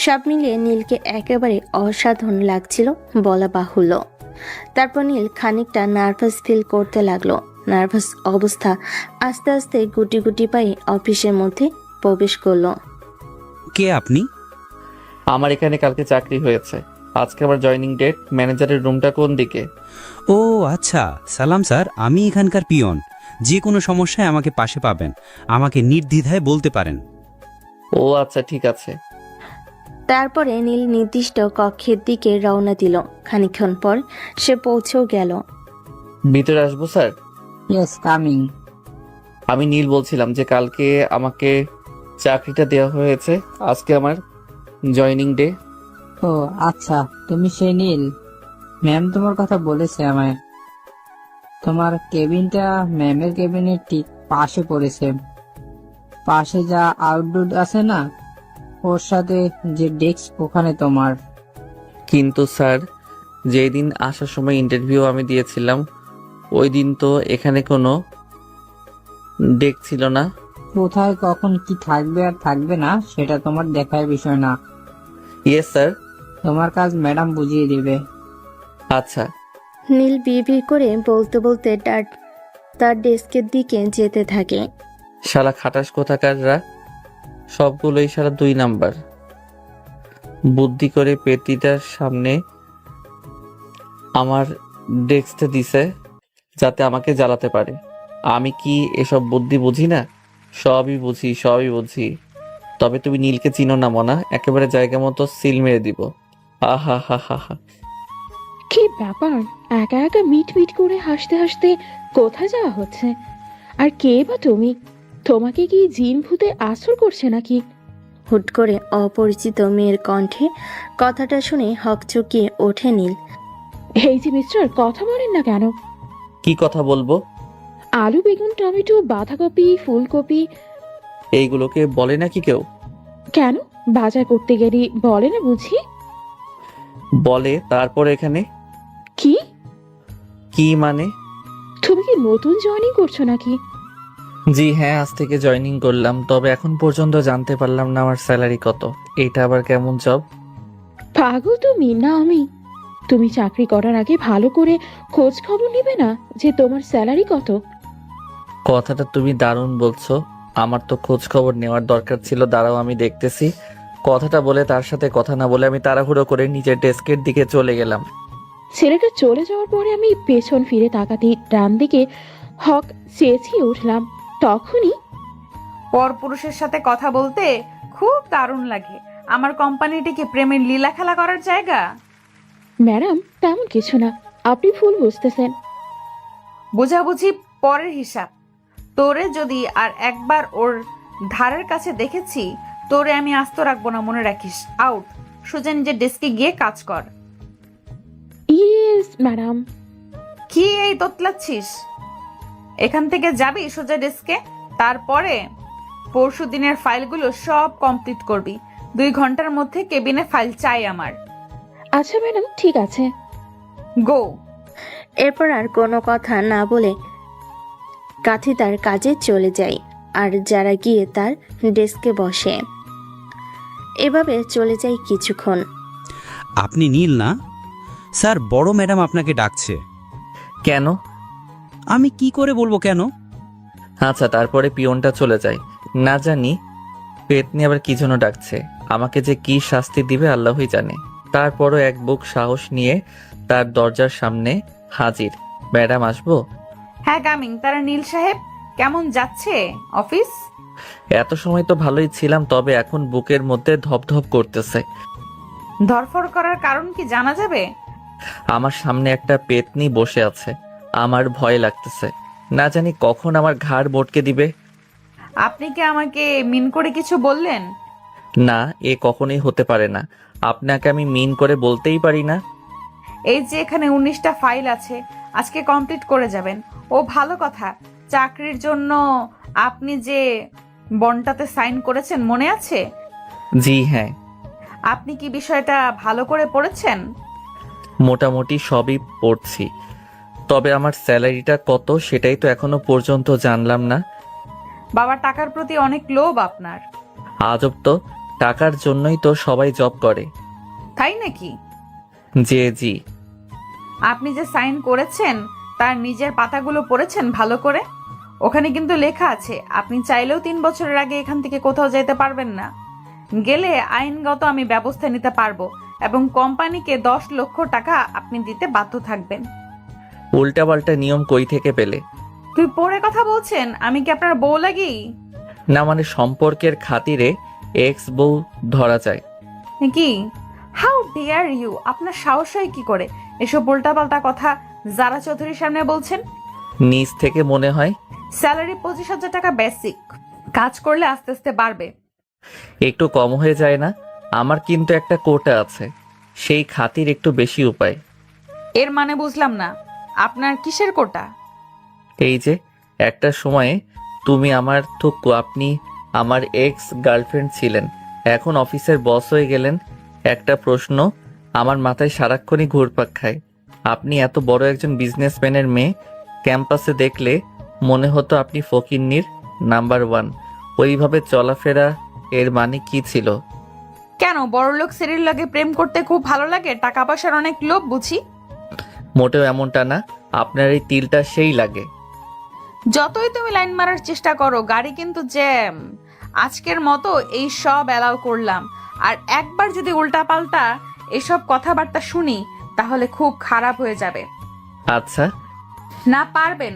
সব মিলিয়ে নীলকে একেবারে অসাধারণ লাগছিল বলা বাহুল্য। তারপর নীল খানিকটা নার্ভাস ফিল করতে লাগলো। নার্ভাস অবস্থা আস্তে আস্তে গুটি গুটি পায়ে অফিসের মধ্যে প্রবেশ করলো। কে আপনি? আমার এখানে কালকে চাকরি হয়েছে। আজকে আমার জয়েনিং ডেট। ম্যানেজারের রুমটা কোন দিকে? ও আচ্ছা, সালাম স্যার, আমি এখানকার পিয়ন। যে কোনো সমস্যায় আমাকে পাশে পাবেন, আমাকে নির্দ্বিধায় বলতে পারেন। ও আচ্ছা, ঠিক আছে। তারপরে নীল নির্দিষ্ট কক্ষের দিকে রওনা দিল। খানিকক্ষণ পর সে পৌঁছেও গেল। ভিতরে আসবো স্যার? Yes, coming. আমি নীল বলছিলাম যে কালকে আমাকে চাকরিটা দেওয়া হয়েছে। আজকে আমার জয়েনিং ডে। ও আচ্ছা, তুমি সেই নীল। ম্যাম তোমার কথা বলেছে আমায়। তোমার কেবিনটা ম্যামের কেবিনের ঠিক পাশে পড়েছে। পাশে যা আউটডোর আছে না, ওর সাথে যে ডেস্ক, ওখানে তোমার। কিন্তু স্যার, যেই দিন আসার সময় ইন্টারভিউ আমি দিয়েছিলাম ওই দিন তো এখানে কোনো ডেক ছিল না। কোথায় কখন কি থাকবে আর থাকবে না সেটা তোমার দেখার বিষয় না। Yes sir. তোমার কাজ ম্যাডাম বুঝিয়ে দিবে। আচ্ছা। নীল বিড়বিড় করে বলতে বলতে তার ডেস্কের দিকে যেতে থাকে। শালা খাটাস কোথাকাররা, সবগুলোই শালা 2 নাম্বার। বুদ্ধি করে পেটিটার সামনে আমার ডেস্কটা দিছে যাতে আমাকে জ্বালাতে পারে। আমি কি এসব বুদ্ধি বুঝি না? সবই বুঝি, সবই বুঝি। তবে তুমি নীলকে চিনো না মনা, একেবারে জায়গা মতো সিল মেরে দিব। আহা হা হা হা। কি ব্যাপার, একা একা মিট মিট করে হাসতে হাসতে কোথায় যাওয়া হচ্ছে? আর কে বা তুমি? তোমাকে কি জিন ভূতে আসর করছে নাকি? হুট করে অপরিচিত মেয়ের কণ্ঠে কথাটা শুনে হকচকিয়ে ওঠে নীল। এই যে মিস্টার, কথা বলেন না কেন? কি কথা বলবো? আলু, বেগুন, টমেটো, বাঁধাকপি, ফুলকপি এইগুলোকে বলে নাকি কেউ? কেন, বাজার করতে গেলে বলে না বুঝি? বলে। তারপর এখানে কি কি মানে? তুমি কি নতুন জয়েনিং করছো নাকি? জি হ্যাঁ, আজ থেকে জয়েনিং করলাম। তবে এখন পর্যন্ত জানতে পারলাম না আমার স্যালারি কত। এটা আবার কেমন জব? পাগল তুমি না আমি? তুমি চাকরি করার আগে ভালো করে খোঁজ খবর নিবে না যে তোমার স্যালারি কত? কথাটা তুমি দারুণ বলছো। আমার তো খোঁজ খবর নেওয়ার দরকার ছিল। দাঁড়াও আমি দেখতেছি। কথাটা বলে তার সাথে কথা না বলে আমি তাড়াহুড়ো করে নিজের ডেস্কের দিকে চলে গেলাম। ছেলেটা চলে যাওয়ার পরে আমি পেছন ফিরে তাকাতে ডান দিকে হক চেঁচিয়ে উঠলাম। তখনই পরপুরুষের সাথে কথা বলতে খুব দারুণ লাগে। আমার কোম্পানিটি কি প্রেমের লীলা খেলা করার জায়গা? ম্যাডাম, তেমন কিছু না, আপনি ভুল বুঝতেছেন। বুঝাবুঝি পরের হিসাব। তোরে যদি আর একবার ওর ধারের কাছে দেখেছি, তোরে আমি আস্ত রাখবো না, মনে রাখিস। আউট। সোজা নিজের ডেস্কে গিয়ে কাজ কর। Yes madam. কি এই তোতলাচ্ছিস? এখান থেকে যাবি সোজা ডেস্কে। তারপরে পরশু দিনের ফাইলগুলো সব কমপ্লিট করবি। 2 ঘন্টার মধ্যে কেবিনে ফাইল চাই আমার। আচ্ছা ম্যাডাম, ঠিক আছে। গো। এরপর আর কোনো কথা না বলে কাঠি তার কাজে চলে যায় আর যারা গিয়ে তার ডেস্কে বসে। এভাবে চলে যায় কিছুক্ষণ। আপনি নীল না? স্যার, বড় ম্যাডাম আপনাকে ডাকছে। কেন? আমি কি করে বলবো কেন? আচ্ছা, তারপরে পিয়নটা চলে যায়। না জানি পেতনি আবার কি জন্য ডাকছে। আমাকে যে কি শাস্তি দিবে আল্লাহই জানে। তারপরও এক বুক সাহস নিয়ে তার দরজার সামনে হাজির। ম্যাডাম আসবো? হ্যাঁ কামিং। তারা নীল সাহেব কেমন যাচ্ছে অফিস? এত সময় তো ভালোই ছিলাম, তবে এখন বুকের মধ্যে ধপধপ করতেছে। ধরফর করার কারণ কি জানা যাবে? আমার সামনে একটা পেতনি বসে আছে, আমার ভয় লাগতেছে। না জানি কখন আমার ঘাড় মটকে দিবে। আপনি কি আমাকে মিন করে কিছু বললেন? না, এ কখনোই হতে পারে না। আপনাকে আমি মিন করে বলতেই পারি না। এই যে এখানে 19টা ফাইল আছে, আজকে কমপ্লিট করে যাবেন। ও ভালো কথা, চাকরির জন্য আপনি যে বন্ডটাতে সাইন করেছেন মনে আছে? জি হ্যাঁ। আপনি কি বিষয়টা ভালো করে পড়েছেন? মোটামুটি সবই পড়ছি, তবে আমার স্যালারিটা কত সেটাই তো এখনো পর্যন্ত জানলাম না। বাবার টাকার প্রতি অনেক লোভ আপনার। আজব তো, টাকার জন্যই তো সবাই জব করে। তাই নাকি? জি। আপনি যে সাইন করেছেন তার নিজের পাতাগুলো পড়েছেন ভালো করে? ওখানে কিন্তু লেখা আছে আপনি চাইলেও 3 বছরের আগে এখান থেকে কোথাও যেতে পারবেন না। গেলে আইনগত আমি ব্যবস্থা নিতে পারবো এবং কোম্পানিকে 10 লক্ষ টাকা আপনি দিতে বাধ্য থাকবেন। উল্টাপাল্টা নিয়ম কই থেকে পেলে? তুই পড়ে কথা বলছেন? আমি কি আপনার বউ লাগি? না মানে সম্পর্কের খাতিরে এক্স বউ ধরা যায় কি? How dare you! আপনার সাহস হয় কি করে এসব উল্টাপাল্টা কথা যারা চৌধুরীর সামনে বলছেন? নিজ থেকে মনে হয়। স্যালারি 25,000 টাকা বেসিক, কাজ করলে আস্তে আস্তে বাড়বে। একটু কম হয়ে যায় না? আমার কিন্তু একটা কোটা আছে, সেই খাতির একটু বেশি উপায়। এর মানে বুঝলাম না, আপনার কিসের কোটা? এই যে একটা সময়ে তুমি আমার থুকু, আপনি আমার এক্স গার্লফ্রেন্ড ছিলেন, এখন অফিসের বস হয়ে গেলেন। একটা প্রশ্ন আমার মাথায় সারাক্ষণই ঘুরপাক খায়। আপনি এত বড় একজন বিজনেসম্যানের মেয়ে, ক্যাম্পাসে দেখলে মনে হতো আপনি ফকিন্নির নাম্বার 1। ওইভাবে চলাফেরা এর মানে কি ছিল? কেন, বড়লোক শ্রেণীর লাগে প্রেম করতে খুব ভালো লাগে? টাকা পয়সার অনেক লোভ বুঝি? মোটেও এমনটা না, আপনার এই তিলটা সেই লাগে। যতই তুমি লাইন মারার চেষ্টা করো, গাড়ি কিন্তু জ্যাম। আজকের মতো এই সব অ্যালাউ করলাম, আর একবার যদি উল্টাপাল্টা এসব কথাবার্তা শুনি তাহলে খুব খারাপ হয়ে যাবে। আচ্ছা। না পারবেন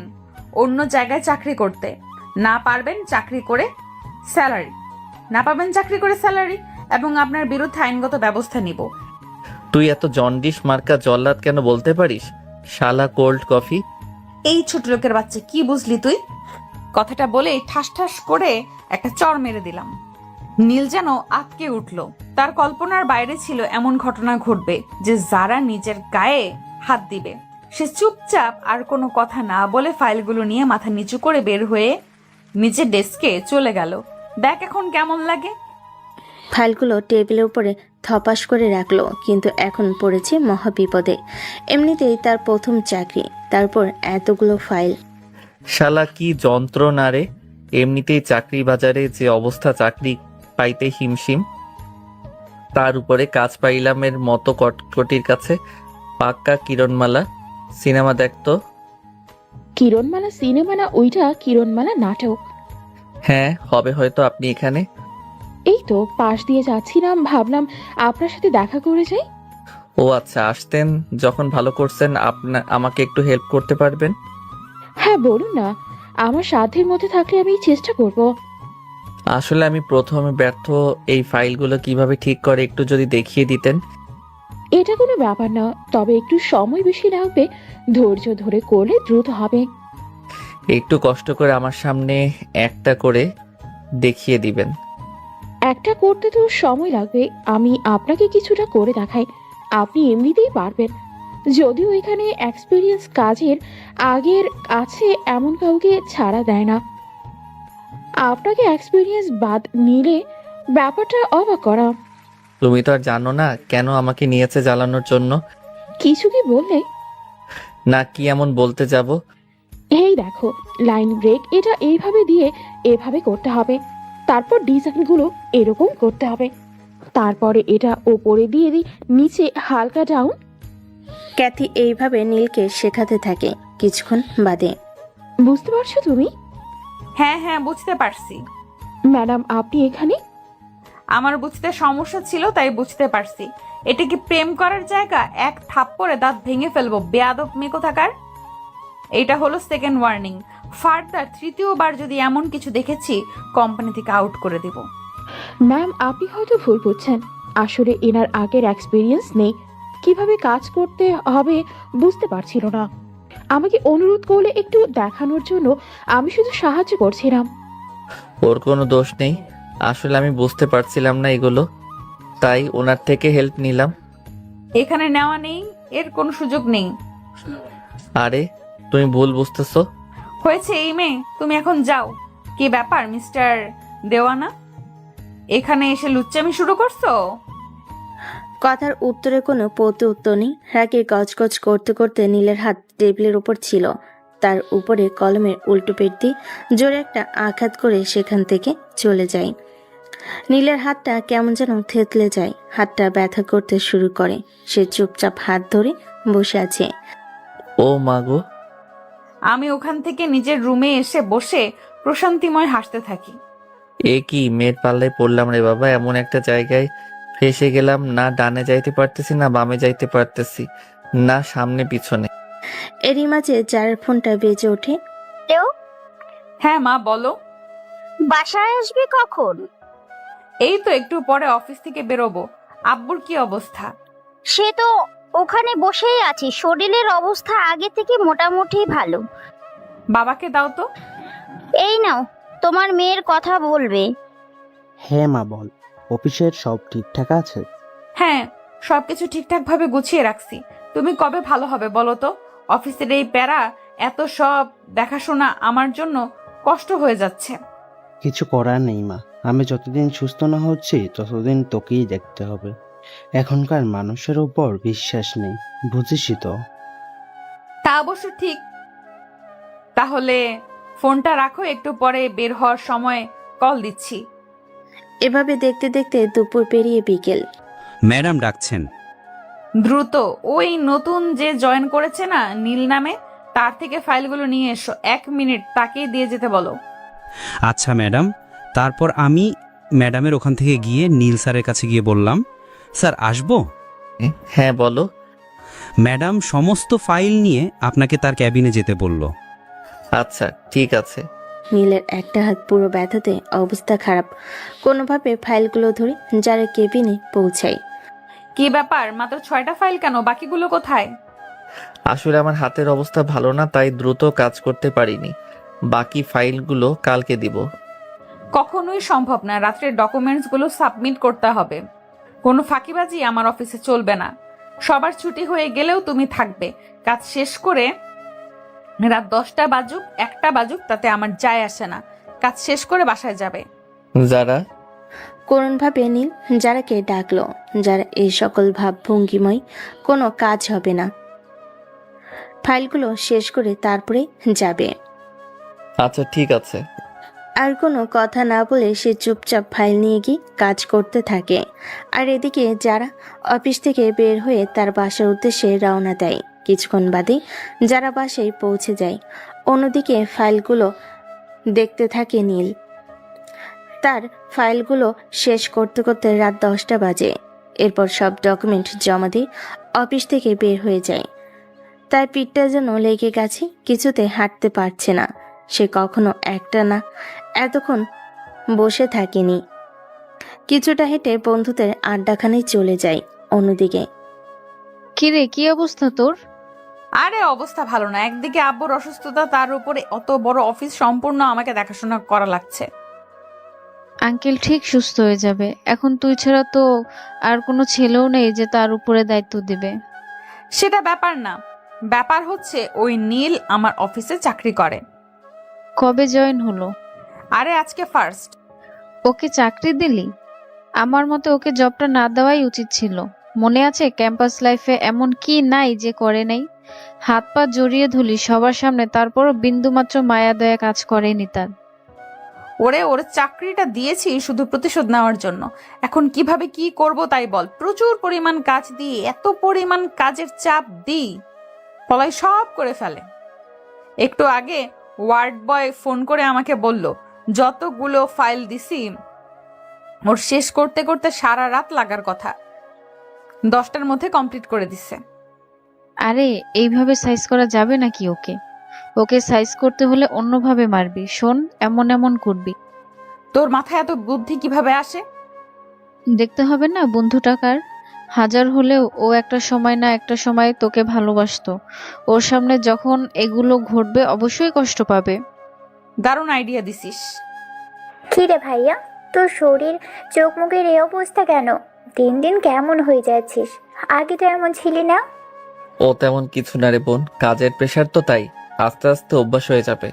অন্য জায়গায় চাকরি করতে, না পারবেন চাকরি করে স্যালারি, না পাবেন চাকরি করে স্যালারি, এবং আপনার বিরুদ্ধে আইনগত ব্যবস্থা নিব। তুই এত জন্ডিস মার্কা জল্লাদ কেন বলতে পারিস? শালা কোল্ড কফি। এই ছোট লোকের বাচ্চা, কি বুঝলি তুই? কথাটা বলে ঠাস ঠাস করে একটা চড় মেরে দিলাম। নীল যেন আটকে উঠল। তার কল্পনার বাইরে ছিল এমন ঘটনা ঘটবে যে যারা নিজের গায়ে হাত দিবে। সে চুপচাপ আর কোনো কথা না বলে ফাইলগুলো নিয়ে মাথা নিচু করে বের হয়ে নিজের ডেস্কে চলে গেল। দেখ এখন কেমন লাগে। ফাইলগুলো টেবিলের উপরে থপাস করে রাখলো, কিন্তু এখন পড়েছে মহা বিপদে। এমনিতেই তার প্রথম চাকরি, তারপর এতগুলো ফাইল। শালা কি যন্ত্রণা রে! এমনিতেই চাকরি বাজারে যে অবস্থা, চাকরি পাইতে হিমশিম, তার উপরে কাজ পাইলামের মতো কটকটির কাছে। পাক্কা কিরণমালা সিনেমা দেখতো। কিরণমালা সিনেমা না, ওইটা কিরণমালা নাটক। হ্যাঁ হবে হয়তো। আপনি এখানে? এই তো পাশ দিয়ে যাচ্ছিলাম, ভাবলাম আপনার সাথে দেখা করে যাই। ও আচ্ছা, আসতেন যখন ভালো করছেন। আমাকে একটু হেল্প করতে পারবেন? হ্যাঁ বলুন না, আমার সাধ্যের মধ্যে থাকলে আমি চেষ্টা করব। আসলে আমি প্রথমে ব্যর্থ। এই ফাইলগুলো কিভাবে ঠিক করে একটু যদি দেখিয়ে দিতেন। এটা কোনো ব্যাপার না, তবে একটু সময় বেশি লাগবে। ধৈর্য ধরে করলে দ্রুত হবে। একটু কষ্ট করে আমার সামনে একটা করে দেখিয়ে দিবেন। একটা করতে তো সময় লাগবে, আমি আপনাকে কিছুটা করে দেখাই, আপনি এমনিতেই পারবেন। যদিও এখানে এক্সপিরিয়েন্স কাজের আগের আছে এমন কাউকে ছাড়া দেয় না। আপনাকে এক্সপিরিয়েন্স বাদ নিলে ব্যাপারটা অবাক করা। তুমি তো আর জানো না কেন আমাকে নিয়েছে জ্বালানোর জন্য। কিছু কি বললে? না, কি এমন বলতে যাব? এই দেখো, লাইন ব্রেক এটা এইভাবে দিয়ে এভাবে করতে হবে, তারপর ডিজাইনগুলো এরকম করতে হবে, তারপরে এটা ওপরে দিয়ে দিই, নিচে হালকা ডাউন। ক্যাথি এইভাবে নীলকে শেখাতে থাকে। কিছুক্ষণ বাদে, বুঝতে পারছো তুমি? হ্যাঁ হ্যাঁ বুঝতে পারছি। ম্যাডাম আপনি এখানে? আমার বুঝতে সমস্যা ছিল, তাই বুঝতে পারছি। এটা কি প্রেম করার জায়গা? এক থাপ্পড়ে দাঁত ভেঙে ফেলবো, বেয়াদব মেয়ে কোথাকার। এইটা হলো সেকেন্ড ওয়ার্নিং। ফার্দার তৃতীয়বার যদি এমন কিছু দেখেছি, কোম্পানি থেকে আউট করে দেব। ম্যাম, আপনি হয়তো ভুল বুঝছেন। আসলে এনার আগের এক্সপিরিয়েন্স নেই, কিভাবে কাজ করতে হবে বুঝতে পারছিল না। আমাকে অনুরোধ করলে একটু দেখানোর জন্য আমি শুধু সাহায্য করছিলাম। ওর কোনো দোষ নেই, আসলে আমি বুঝতে পারছিলাম না এগুলো, তাই ওনার থেকে হেল্প নিলাম। এখানে নেওয়া নেই, এর কোনো সুযোগ নেই। আরে তুমি ভুল বুঝতেছো। হয়েছে এই মেয়ে, তুমি এখন যাও। কি ব্যাপার মিস্টার দেওয়ানা, এখানে এসে লুচ্চামি শুরু করছো? কথার উত্তরে কোনো প্রত্যুত্তর নেই। রাগে গজগজ করতে করতে নীলের হাত টেবিলের উপর ছিল, তার উপরে কলমের উল্টো পেট দিয়ে জোরে একটা আঘাত করে সেখান থেকে চলে যায়। নীলের হাতটা কেমন যেন থেতলে যায়, হাতটা ব্যথা করতে শুরু করে। সে চুপচাপ হাত ধরে বসে আছে। ও মা গো। আমি ওখান থেকে নিজের রুমে এসে বসে প্রশান্তিময় হাসতে থাকি। এ কি মেয়ের পাল্লায় পড়লাম রে বাবা, এমন একটা জায়গায় ফেসে গেলাম, না ডানে যাইতে পারতেছি, না বামে যাইতে পারতেছি, না সামনে পিছনে। এরই মাঝে যার ফোনটা বেজে ওঠে। হ্যাঁ মা, বলো। বাসায় আসবি কখন? এই তো একটু পরে অফিস থেকে বেরোবো। আব্বুর কি অবস্থা? সে তো ওখানে বসেই আছে, শরীরের অবস্থা আগে থেকে মোটামুটি ভালো। বাবাকে দাও তো। এই নাও, তোমার মেয়ের কথা বলবে। হ্যাঁ মা, বল। অফিসের সব ঠিকঠাক আছে? হ্যাঁ, সবকিছু ঠিকঠাক ভাবে গুছিয়ে রাখছি। তুমি কবে ভালো হবে বলো তো? অফিসের এই প্যারা, এত সব দেখাশোনা আমার জন্য কষ্ট হয়ে যাচ্ছে। কিছু করার নেই মা, আমি যতদিন সুস্থ না হচ্ছি ততদিন তোকেই দেখতে হবে। এখনকার মানুষের উপর বিশ্বাস নেই, বুঝিসই তো। তা অবশ্য ঠিক। তাহলে ফোনটা রাখো, একটু পরে বের হওয়ার সময় কল দিচ্ছি। এভাবে দেখতে দেখতে দুপুর পেরিয়ে বিকেল। ম্যাডাম ডাকছেন। দ্রুত ওই নতুন যে জয়েন করেছে না নীল নামে, তার থেকে ফাইলগুলো নিয়ে এসো। 1 মিনিট তাকেই দিয়ে যেতে বলো। আচ্ছা ম্যাডাম। তারপর আমি ম্যাডামের ওখান থেকে গিয়ে নীল স্যারের কাছে গিয়ে বললাম, স্যার আসবো? হ্যাঁ বলো। ম্যাডাম সমস্ত ফাইল নিয়ে আপনাকে তার ক্যাবিনে যেতে বলল। আচ্ছা ঠিক আছে। নীলের একটা হাত পুরো ব্যথাতে অবস্থা খারাপ। কোনোভাবে ফাইলগুলো ধরে যারা কেবিনে পৌঁছায়। কি ব্যাপার, মাত্র 6টা ফাইল কেন? বাকিগুলো কোথায়? আসলে আমার হাতের অবস্থা ভালো না, তাই দ্রুত কাজ করতে পারিনি। বাকি ফাইলগুলো কালকে দিব। কখনোই সম্ভব না, রাত্রের ডকুমেন্টস গুলো সাবমিট করতে হবে। কোনো ফাঁকিবাজি আমার অফিসে চলবে না। সবার ছুটি হয়ে গেলেও তুমি থাকবে। কাজ শেষ করে রাত 10টা বাজুক 1টা বাজুক তাতে আমার যায় আসে না। কাজ শেষ করে বাসায় যাবে। যারা করুণভাবে নীল যারাকে ডাকলো। যারা এই সকল ভাবভঙ্গিময় কোনো কাজ হবে না, ফাইলগুলো শেষ করে তারপরে যাবে। আচ্ছা ঠিক আছে। আর কোনো কথা না বলে সে চুপচাপ ফাইল নিয়ে গিয়ে কাজ করতে থাকে। আর এদিকে যারা অফিস থেকে বের হয়ে তার বাসার উদ্দেশ্যে রওনা দেয়। কিছুক্ষণ বাদে যারা বাসায় পৌঁছে যায়। অন্যদিকে ফাইলগুলো দেখতে থাকে নীল। তার ফাইলগুলো শেষ করতে করতে রাত 10টা বাজে। এরপর সব ডকুমেন্ট জমা দিয়ে অফিস থেকে বের হয়ে যায়। তার পিঠটা যেন লেগে গেছে, কিছুতে হাঁটতে পারছে না। সে কখনো একটা না এতক্ষণ বসে থাকেনি। কিছুটা হেঁটে বন্ধুদের আড্ডাখানে চলে যায়। অন্যদিকে কিরে, কি অবস্থা তোর? আরে অবস্থা ভালো না। একদিকে আব্বুর অসুস্থতা, তার উপরে অত বড় অফিস সম্পূর্ণ আমাকে দেখাশোনা করা লাগছে। আঙ্কেল ঠিক সুস্থ হয়ে যাবে। এখন তুই ছাড়া তো আর কোনো ছেলেও নেই যে তার উপরে দায়িত্ব দিবে। সেটা ব্যাপার না, ব্যাপার হচ্ছে ওই নীল আমার অফিসে চাকরি করে। কবে জয়েন হলো? আরে আজকে ফার্স্ট। ওকে চাকরি দিলি? আমার মতে ওকে জবটা না দেওয়াই উচিত ছিল। মনে আছে ক্যাম্পাস লাইফে এমন কি নাই যে করে নাই? হাত পা জড়িয়ে ধুলি সবার সামনে, তারপরও বিন্দুমাত্র মায়া দয়া কাজ করেনি তার। ওর চাকরিটা দিয়েছি শুধু প্রতিশোধ নেওয়ার জন্য। এখন কিভাবে কি করব তাই বল। প্রচুর পরিমাণ কাজ দিয়ে এত পরিমাণ কাজের চাপ দিই, পলাই সব করে ফেলে। একটু আগে ওয়ার্ড বয় ফোন করে আমাকে বলল যতগুলো ফাইল দিছি ওর শেষ করতে করতে সারা রাত লাগার কথা, 10টার মধ্যে কমপ্লিট করে দিচ্ছে। আরে এইভাবে সাইজ করা যাবে নাকি? ওকে ওকে সাইজ করতে হলে অন্যভাবে মারবি। শোন, এমন এমন করবি। তোর মাথায় এত বুদ্ধি কিভাবে আসে? দেখতে হবে না বন্ধু টাকার? হাজার হলেও ও একটা সময় না একটা সময় তোকে ভালোবাসতো। ওর সামনে যখন এগুলো ঘটবে অবশ্যই কষ্ট পাবে। দারুণ আইডিয়া দিছিস। কি রে ভাইয়া, তোর শরীর চোখ মুখের এই অবস্থা কেন? দিন দিন কেমন হয়ে যাচ্ছিস? আগে তো এমন ছিলি না। ও তেমন কিছু না রে বোন, কাজের প্রেশার তো, তাই আস্তে আস্তে অভ্যাস হয়ে যাবে।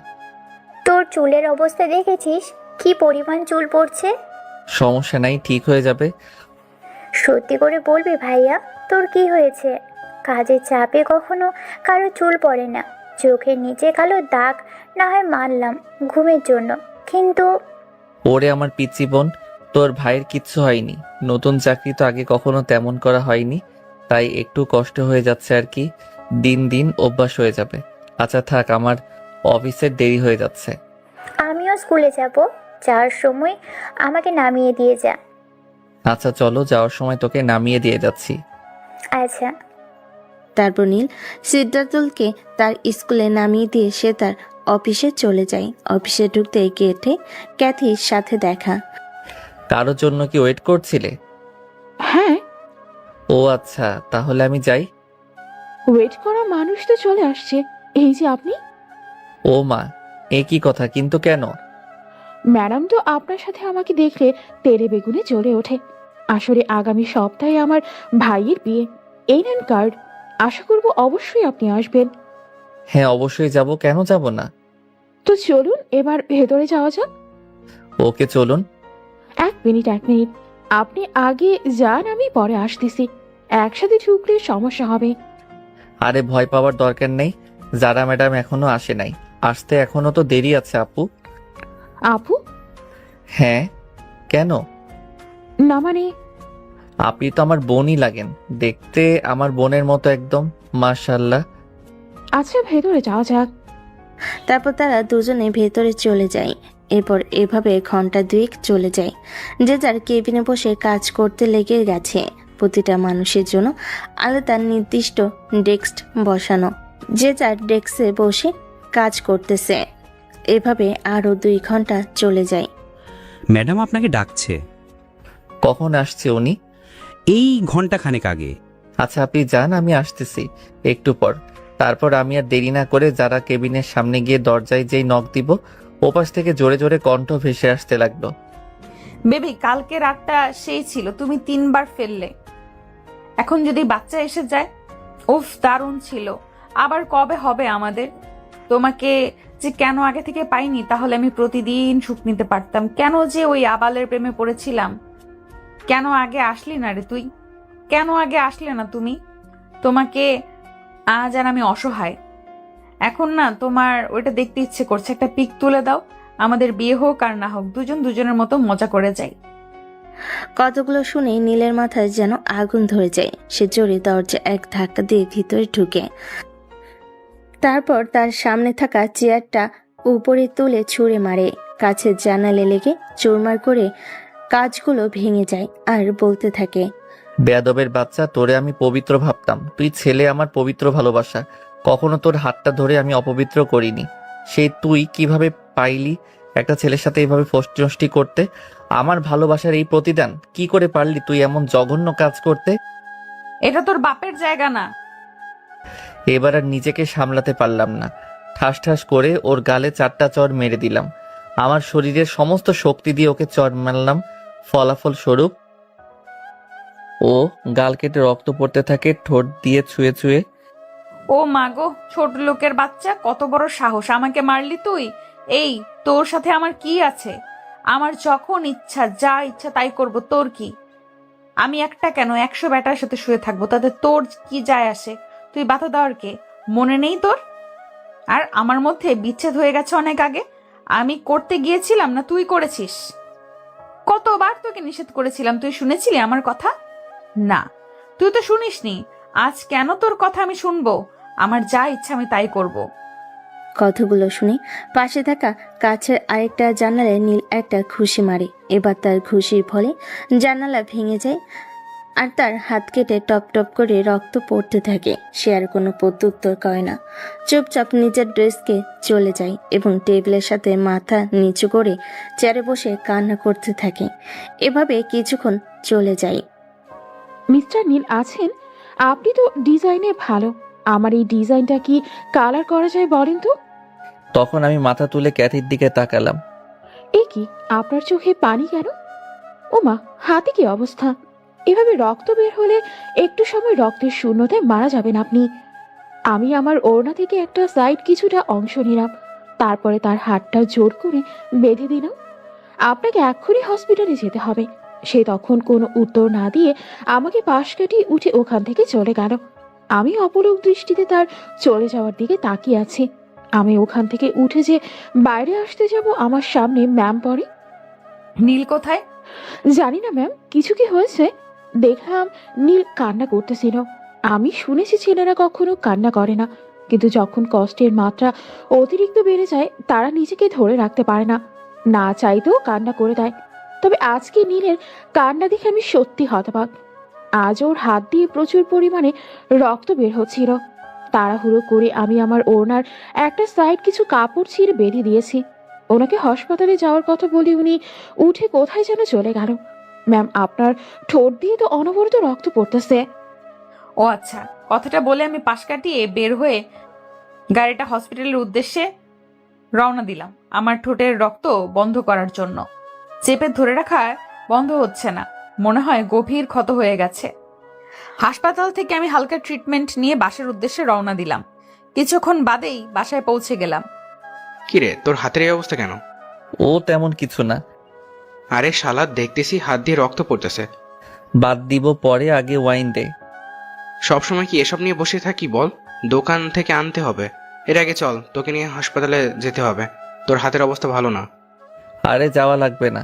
তোর চুলের অবস্থা দেখেছিস কি পরিমাণ চুল পড়ছে? সমস্যা নাই, ঠিক হয়ে যাবে। সত্যি করে বলবি ভাইয়া, তোর কি হয়েছে? কাজের চাপে কখনো কারো চুল পড়ে না, চোখের নিচে কালো দাগ না হয় মানলাম ঘুমের জন্য, কিন্তু ওরে আমার পিচ্চি বোন, তোর ভাইয়ের কিচ্ছু হয়নি। নতুন চাকরি তো আগে কখনো তেমন করা হয়নি, তাই একটু কষ্ট হয়ে যাচ্ছে আর কি। দিন দিন অভ্যাস হয়ে যাবে। আচ্ছা থাক, আমার অফিসের দেরি হয়ে যাচ্ছে। আমিও স্কুলে যাব, যাওয়ার সময় আমাকে নামিয়ে দিয়ে যা। আচ্ছা চলো, যাওয়ার সময় তোকে নামিয়ে দিয়ে যাচ্ছি। আচ্ছা। তারপর নীল সিদ্ধার্থকে তার স্কুলে নামিয়ে দিয়ে সে তার অফিসে চলে যায়। অফিসে ঢুকতে গেটে ক্যাথির সাথে দেখা। কারোর জন্য কি ওয়েট করছিলে? হ্যাঁ, ও আচ্ছা, তাহলে আমি যাই। ওয়েট করা মানুষ তো চলে আসছে। এই যে আপনি। ও মা, এ কি কথা? কিন্তু কেন? ম্যাডাম তো আপনার সাথে আমাকে দেখলে তেরে বেগুনে জ্বলে ওঠে। আসলে আগামী সপ্তাহে আমার ভাইয়ের বিয়ে। এই নেন কার্ড, আশা করব অবশ্যই আপনি আসবেন। হ্যাঁ অবশ্যই যাব, কেন যাব না? তো চলুন এবার ভেতরে যাওয়া যাক। ওকে চলুন। এক মিনিট আপনি আগে যান, আমি পরে আসতেছি। একসাথে ঢুকলে সমস্যা হবে। আরে ভয় পাওয়ার দরকার নেই, যারা ম্যাডাম এখনো আসে নাই, আসতে এখনো তো দেরি আছে আপু। আপু? হ্যাঁ, কেন? না মানে আপনি তো আমার বোনই লাগেন, দেখতে আমার বোনের মতো একদম, মাশাআল্লাহ। আচ্ছা ভেতরে যাওয়া যাক। তারপর তারা দুজনে ভেতরে চলে যায়। এরপর এভাবে ঘন্টা দুয়েক চলে যায়। যে যার কেবিনে বসে কাজ করতে লেগে গেছে। প্রতিটা মানুষের জন্য আলাদা নির্দিষ্ট ডেস্ক বসানো, যে যার ডেস্কে বসে কাজ করতেছে। এভাবে আরো 2 ঘন্টা চলে যায়। ম্যাডাম আপনাকে ডাকছে। কখন আসছে উনি? এই ঘন্টাখানেক আগে। আচ্ছা আপনি যান, আমি আসতেছি একটু পর। তারপর আমি আর দেরি না করে যারা কেবিনের সামনে গিয়ে দরজায় যেই নক দিব, ওপাশ থেকে জোরে জোরে কণ্ঠ ভেসে আসতে লাগলো। বেবি, কালকে রাতটা সেই ছিল, তুমি 3 বার ফেললে। এখন যদি বাচ্চা এসে যায়? উফ, দারুণ ছিল। আবার কবে হবে আমাদের? তোমাকে যে কেন আগে থেকে পাইনি, তাহলে আমি প্রতিদিন সুখ নিতে পারতাম। কেন যে ওই আবালের প্রেমে পড়েছিলাম? কেন আগে আসলি না রে তুই? কেন আগে আসলে না তুমি? তোমাকে আজ আর আমি অসহায়। এখন না তোমার ওইটা দেখতে ইচ্ছে করছে, একটা পিক তুলে দাও। আমাদের বিয়ে হোক আর না হোক, দুজন দুজনের মতো মজা করে যাই। কতগুলো শুনে নীলের মাথায় যেন আগুন ধরে যায়। সে জোরে দরজা এক ধাক্কা দিয়ে ভিতরে ঢুকে, তারপর তার সামনে থাকা চেয়ারটা উপরে তুলে ছুঁড়ে মারে। কাছের জানালে লেগে চুরমার করে কাজগুলো ভেঙে যায় আর বলতে থাকে, বেয়াদবের বাচ্চা, তোরে আমি পবিত্র ভাবতাম। তুই ছেলে, আমার পবিত্র ভালোবাসা। কখনো তোর হাতটা ধরে আমি অপবিত্র করিনি। সেই তুই কিভাবে পাইলি একটা ছেলের সাথে এইভাবে ফষ্টি করতে? আমার ভালোবাসার এই প্রতিদান কি করে পারলি তুই এমন জঘন্য কাজ করতে? এটা তোর বাপের জায়গা না। এবার আর নিজেকে সামলাতে পারলাম না, ঠাস ঠাস করে ওর গালে 4টা চড় মেরে দিলাম। আমার শরীরের সমস্ত শক্তি দিয়ে ওকে চড় মারলাম। ফলাফল স্বরূপ ও গাল কেটে রক্ত পড়তে থাকে ঠোঁট দিয়ে ছুঁয়ে ছুঁয়ে। ও মাগো, ছোট লোকের বাচ্চা, কত বড় সাহস! আমাকে মারলি তুই? এই, তোর সাথে আমার কি আছে? আমার যখন ইচ্ছা যা ইচ্ছা তাই করব, তোর কি? আমি একটা কেন 100 ব্যাটার সাথে শুয়ে থাকবো, তাতে তোর কি যায় আসে? তুই বাধা দেওয়ার কে? মনে নেই তোর? আর আমার মধ্যে বিচ্ছেদ হয়ে গেছে অনেক আগে। আমি করতে গিয়েছিলাম না তুই করেছিস? কতবার তোকে নিষেধ করেছিলাম, তুই শুনেছিলি আমার কথা? না, তুই তো শুনিসনি। আজ কেন তোর কথা আমি শুনবো? আমার যা ইচ্ছা আমি তাই করব। কথাগুলো শুনে পাশে থাকা কাছের আরেকটা জানালায় নীল একটা ঘুষি মারে। এবার তার ঘুষির ফলে জানালা ভেঙে যায় আর তার হাত কেটে টপ টপ করে রক্ত পড়তে থাকে। সে আর কোনো প্রত্যুত্তর করে না, চুপচাপ নিজের ড্রেসকে চলে যায় এবং টেবিলের সাথে মাথা নিচু করে চেয়ারে বসে কান্না করতে থাকে। এভাবে কিছুক্ষণ চলে যায়। মিস্টার নীল আছেন? আপনি তো ডিজাইনে ভালো। আমার এই ডিজাইনটা কি কালার করা যায় বলেন তো? তখন আমি মাথা তুলে ক্যাথির দিকে তাকালাম। এ কি, আপনার চোখে পানি কেন? ওমা, হাতে কি অবস্থা! এভাবে রক্ত বের হলে একটু সময় রক্তের শূন্যতায় মারা যাবেন আপনি। আমি আমার ওড়না থেকে একটা সাইড কিছুটা অংশ নিলাম, তারপরে তার হাতটা জোর করে বেঁধে দিলাম। আপনাকে এক্ষুনি হসপিটালে যেতে হবে। সে তখন কোনো উত্তর না দিয়ে আমাকে পাশ কাটিয়ে উঠে ওখান থেকে চলে গেল। আমি অপলক দৃষ্টিতে তার চলে যাওয়ার দিকে তাকিয়ে আছি। আমি ওখান থেকে উঠে যে বাইরে আসতে যাব, আমার সামনে ম্যাম পড়ে। নীল কোথায়? জানি না ম্যাম, কিছু কি হয়েছে? দেখলাম নীল কান্না করতেছিল। আমি শুনেছি ছেলেরা কখনো কান্না করে না, কিন্তু যখন কষ্টের মাত্রা অতিরিক্ত বেড়ে যায় তারা নিজেকে ধরে রাখতে পারে না, না চাইতেও কান্না করে দেয়। তবে আজকে নীলের কান্না দেখে আমি সত্যি হতবাক। আজ ওর হাত দিয়ে প্রচুর পরিমাণে রক্ত বের হচ্ছিল। তাড়াহুড়ো করে আমি আমার ওড়নার একটা সাইড কিছু কাপড় ছিঁড়ে বেঁধে দিয়েছি। ওনাকে হাসপাতালে যাওয়ার কথা বলে উনি উঠে কোথায় যেন চলে গেল। ম্যাম, আপনার ঠোঁট দিয়ে তো অনবরত রক্ত পড়তেছে। ও আচ্ছা, কথাটা বলে আমি পাশ কাটিয়ে বের হয়ে গাড়িটা হসপিটালের উদ্দেশ্যে রওনা দিলাম আমার ঠোঁটের রক্ত বন্ধ করার জন্য। চেপে ধরে রাখা বন্ধ হচ্ছে না, মনে হয় গভীর ক্ষত হয়ে গেছে। হাসপাতাল থেকে আমি হালকা ট্রিটমেন্ট নিয়ে বাসার উদ্দেশ্যে রওনা দিলাম। কিছুক্ষণ বাদেই বাসায় পৌঁছে গেলাম। কিরে, তোর হাতের এই অবস্থা কেন? ও তেমন কিছু না। আরে শালা, দেখতেছি হাত দিয়ে রক্ত পড়তেছে। বাদ দিব পরে, আগে ওয়াইন দে। সবসময় কি এসব নিয়ে বসে থাকি বল? দোকান থেকে আনতে হবে। এর আগে চল, তোকে নিয়ে হাসপাতালে যেতে হবে। তোর হাতের অবস্থা ভালো না। আরে যাওয়া লাগবে না।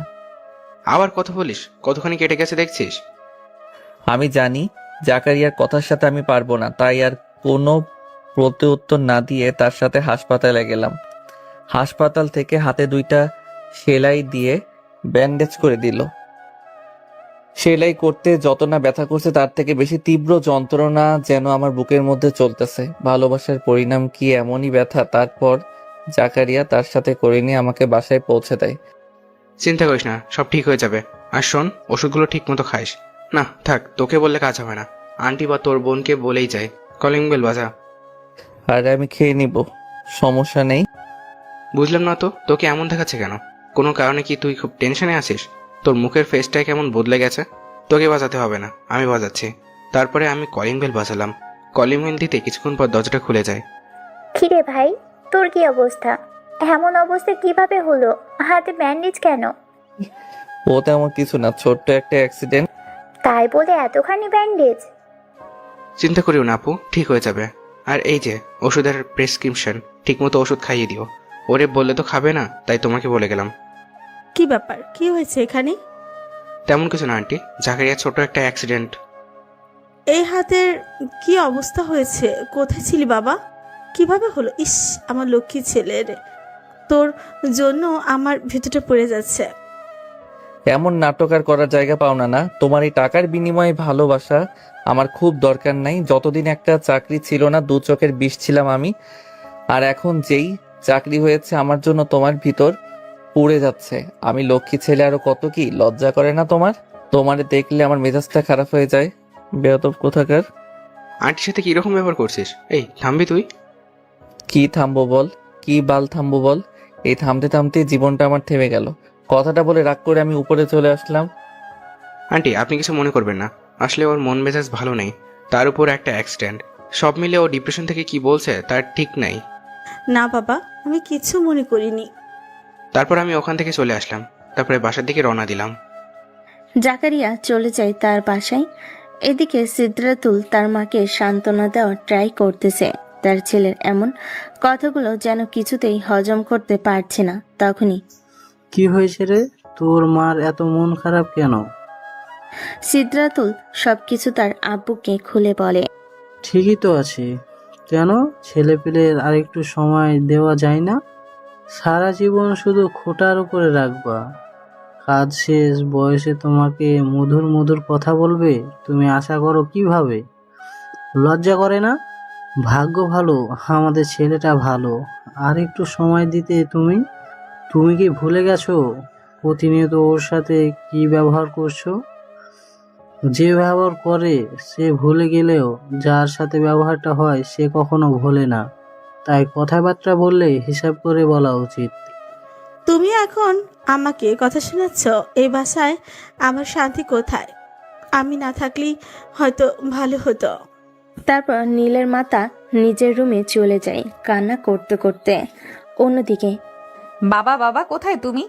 আবার কথা বলিস? কতখানি কেটে গেছে দেখছিস? আমি জানি জাকারিয়ার কথার সাথে আমি পারবো না, তাই আর কোনো প্রত্যুত্তর না দিয়ে তার সাথে হাসপাতালে গেলাম। হাসপাতাল থেকে হাতে 2টা সেলাই দিয়ে ব্যান্ডেজ করে দিল। সেলাই করতে যত না ব্যথা করছে তার থেকে বেশি তীব্র যন্ত্রণা যেন আমার বুকের মধ্যে চলতেছে। ভালোবাসার পরিণাম কি এমনই ব্যথা? তারপর জাকারিয়া তার সাথে করে নিয়ে আমাকে বাসায় পৌঁছে দেয়। চিন্তা করিস না, সব ঠিক হয়ে যাবে। আর শোন, ওষুধগুলো ঠিক মতো খাইস। না থাক, তোকে বললে কাজ হবে না। আন্টি বা তোর বোনকে বলেই যায়। কলিং বেল বাজা। আর আমি খেয়ে নিব, সমস্যা নেই। বুঝলাম না তো, তোকে এমন দেখাচ্ছে কেন? কোনো কারণে কি তুই খুব টেনশনে আছিস? তোর মুখের ফেসটা কেমন বদলে গেছে। তোকে বাজাতে হবে না, আমি বাজাচ্ছি। তারপরে আমি কলিং বেল বাজালাম। কলিং বেল দিতে কিছুক্ষণ পর দরজাটা খুলে যায়। কিরে ভাই, তোর কি অবস্থা? এমন অবস্থা কিভাবে হলো? হাতে ব্যান্ডেজ কেন? ও তেমন কিছু না, ছোট্ট একটা অ্যাক্সিডেন্ট। তাই বলে এতখানি ব্যান্ডেজ? চিন্তা করিও না আপু, ঠিক হয়ে যাবে। আর এই যে ওষুধের প্রেসক্রিপশন, ঠিকমতো ওষুধ খাইয়ে দিও। ওরে বললে তো খাবে না, তাই তোমাকে বলে গেলাম। কি ব্যাপার, কি হয়েছে এখানে? তেমন কিছু না আন্টি, জাকারিয়া ছোট একটা অ্যাক্সিডেন্ট। এই হাতের কি অবস্থা হয়েছে? কোথায় ছিলি বাবা? কিভাবে হলো? ইস, আমার লক্ষ্মী ছেলে রে, তোর জন্য আমার ভিতরটা পড়ে যাচ্ছে। এমন নাটক আর করার জায়গা পাও না। না, তোমার এই টাকার বিনিময়ে ভালোবাসা আমার খুব দরকার নাই। যতদিন একটা চাকরি ছিল না, 2 চোখের বিষ ছিলাম আমি। আর এখন যেই চাকরি হয়েছে আমার জন্য তোমার ভিতর পুড়ে যাচ্ছে। আমি লক্ষ্মী ছেলে, আরো কত কি লজ্জা করে না তোমার? তোমারে দেখলে আমার মেজাজটা খারাপ হয়ে যায়। বেয়াদব কোথাকার। আন্টির সাথে কিরকম ব্যবহার করছিস? এই থামবি তুই? কি থামবো বল? কি বাল থামবো বল? এই থামতে থামতে জীবনটা আমার থেমে গেল। কথাটা বলে রাগ করে আমি উপরে চলে আসলাম। আন্টি, আপনি কিছু মনে করবেন না। আসলে ওর মন মেজাজ ভালো নেই, তার উপর একটা অ্যাক্সিডেন্ট। সব মিলে ও ডিপ্রেশন থেকে কি বলছে তার ঠিক নাই। না বাবা, আমি কিছু মনে করিনি। তারপর আমি ওখান থেকে চলে আসলাম। তারপরে বাসার দিকে রওনা দিলাম। জাকারিয়া চলে যায় তার বাসায়। এদিকে সিদ্রাতুল তার মাকে সান্ত্বনা দেওয়ার ট্রাই করতেছে। তার ছেলের এমন কথাগুলো যেন কিছুতেই হজম করতে পারছে না। তখনই কি হয়েছে রে? তোর মার এত মন খারাপ কেন? সিদ্রাতুল সবকিছু তার আব্বুকে খুলে বলে। ঠিকই তো আছে, কেন ছেলে পেলের আরেকটু সময় দেওয়া যায় না? সারা জীবন শুধু খোটার উপরে রাখবা? কাজ শেষ বয়সে তোমাকে মধুর মধুর কথা বলবে, তুমি আশা করো কিভাবে? লজ্জা করে না? ভাগ্য ভালো আমাদের ছেলেটা ভালো, আর একটু সময় দিতে তুমি তুমি কি ভুলে গেছো প্রতিনিয়ত ওর সাথে কি ব্যবহার করছো? যে ব্যবহার করে সে ভুলে গেলেও যার সাথে ব্যবহারটা হয় সে কখনো ভোলে না। তাই কথাবার্তা বললে হিসাব করে বলা উচিত। তুমি এখন আমাকে কথা শোনাচ্ছ? এই বাসায় আমার শান্তি কোথায়? আমি না থাকলেই হয়তো ভালো হতো। তারপর নীলের মাতা নিজের রুমে চলে যায় কান্না করতে করতে। অন্যদিকে বাবা বাবা কোথায় তুমি?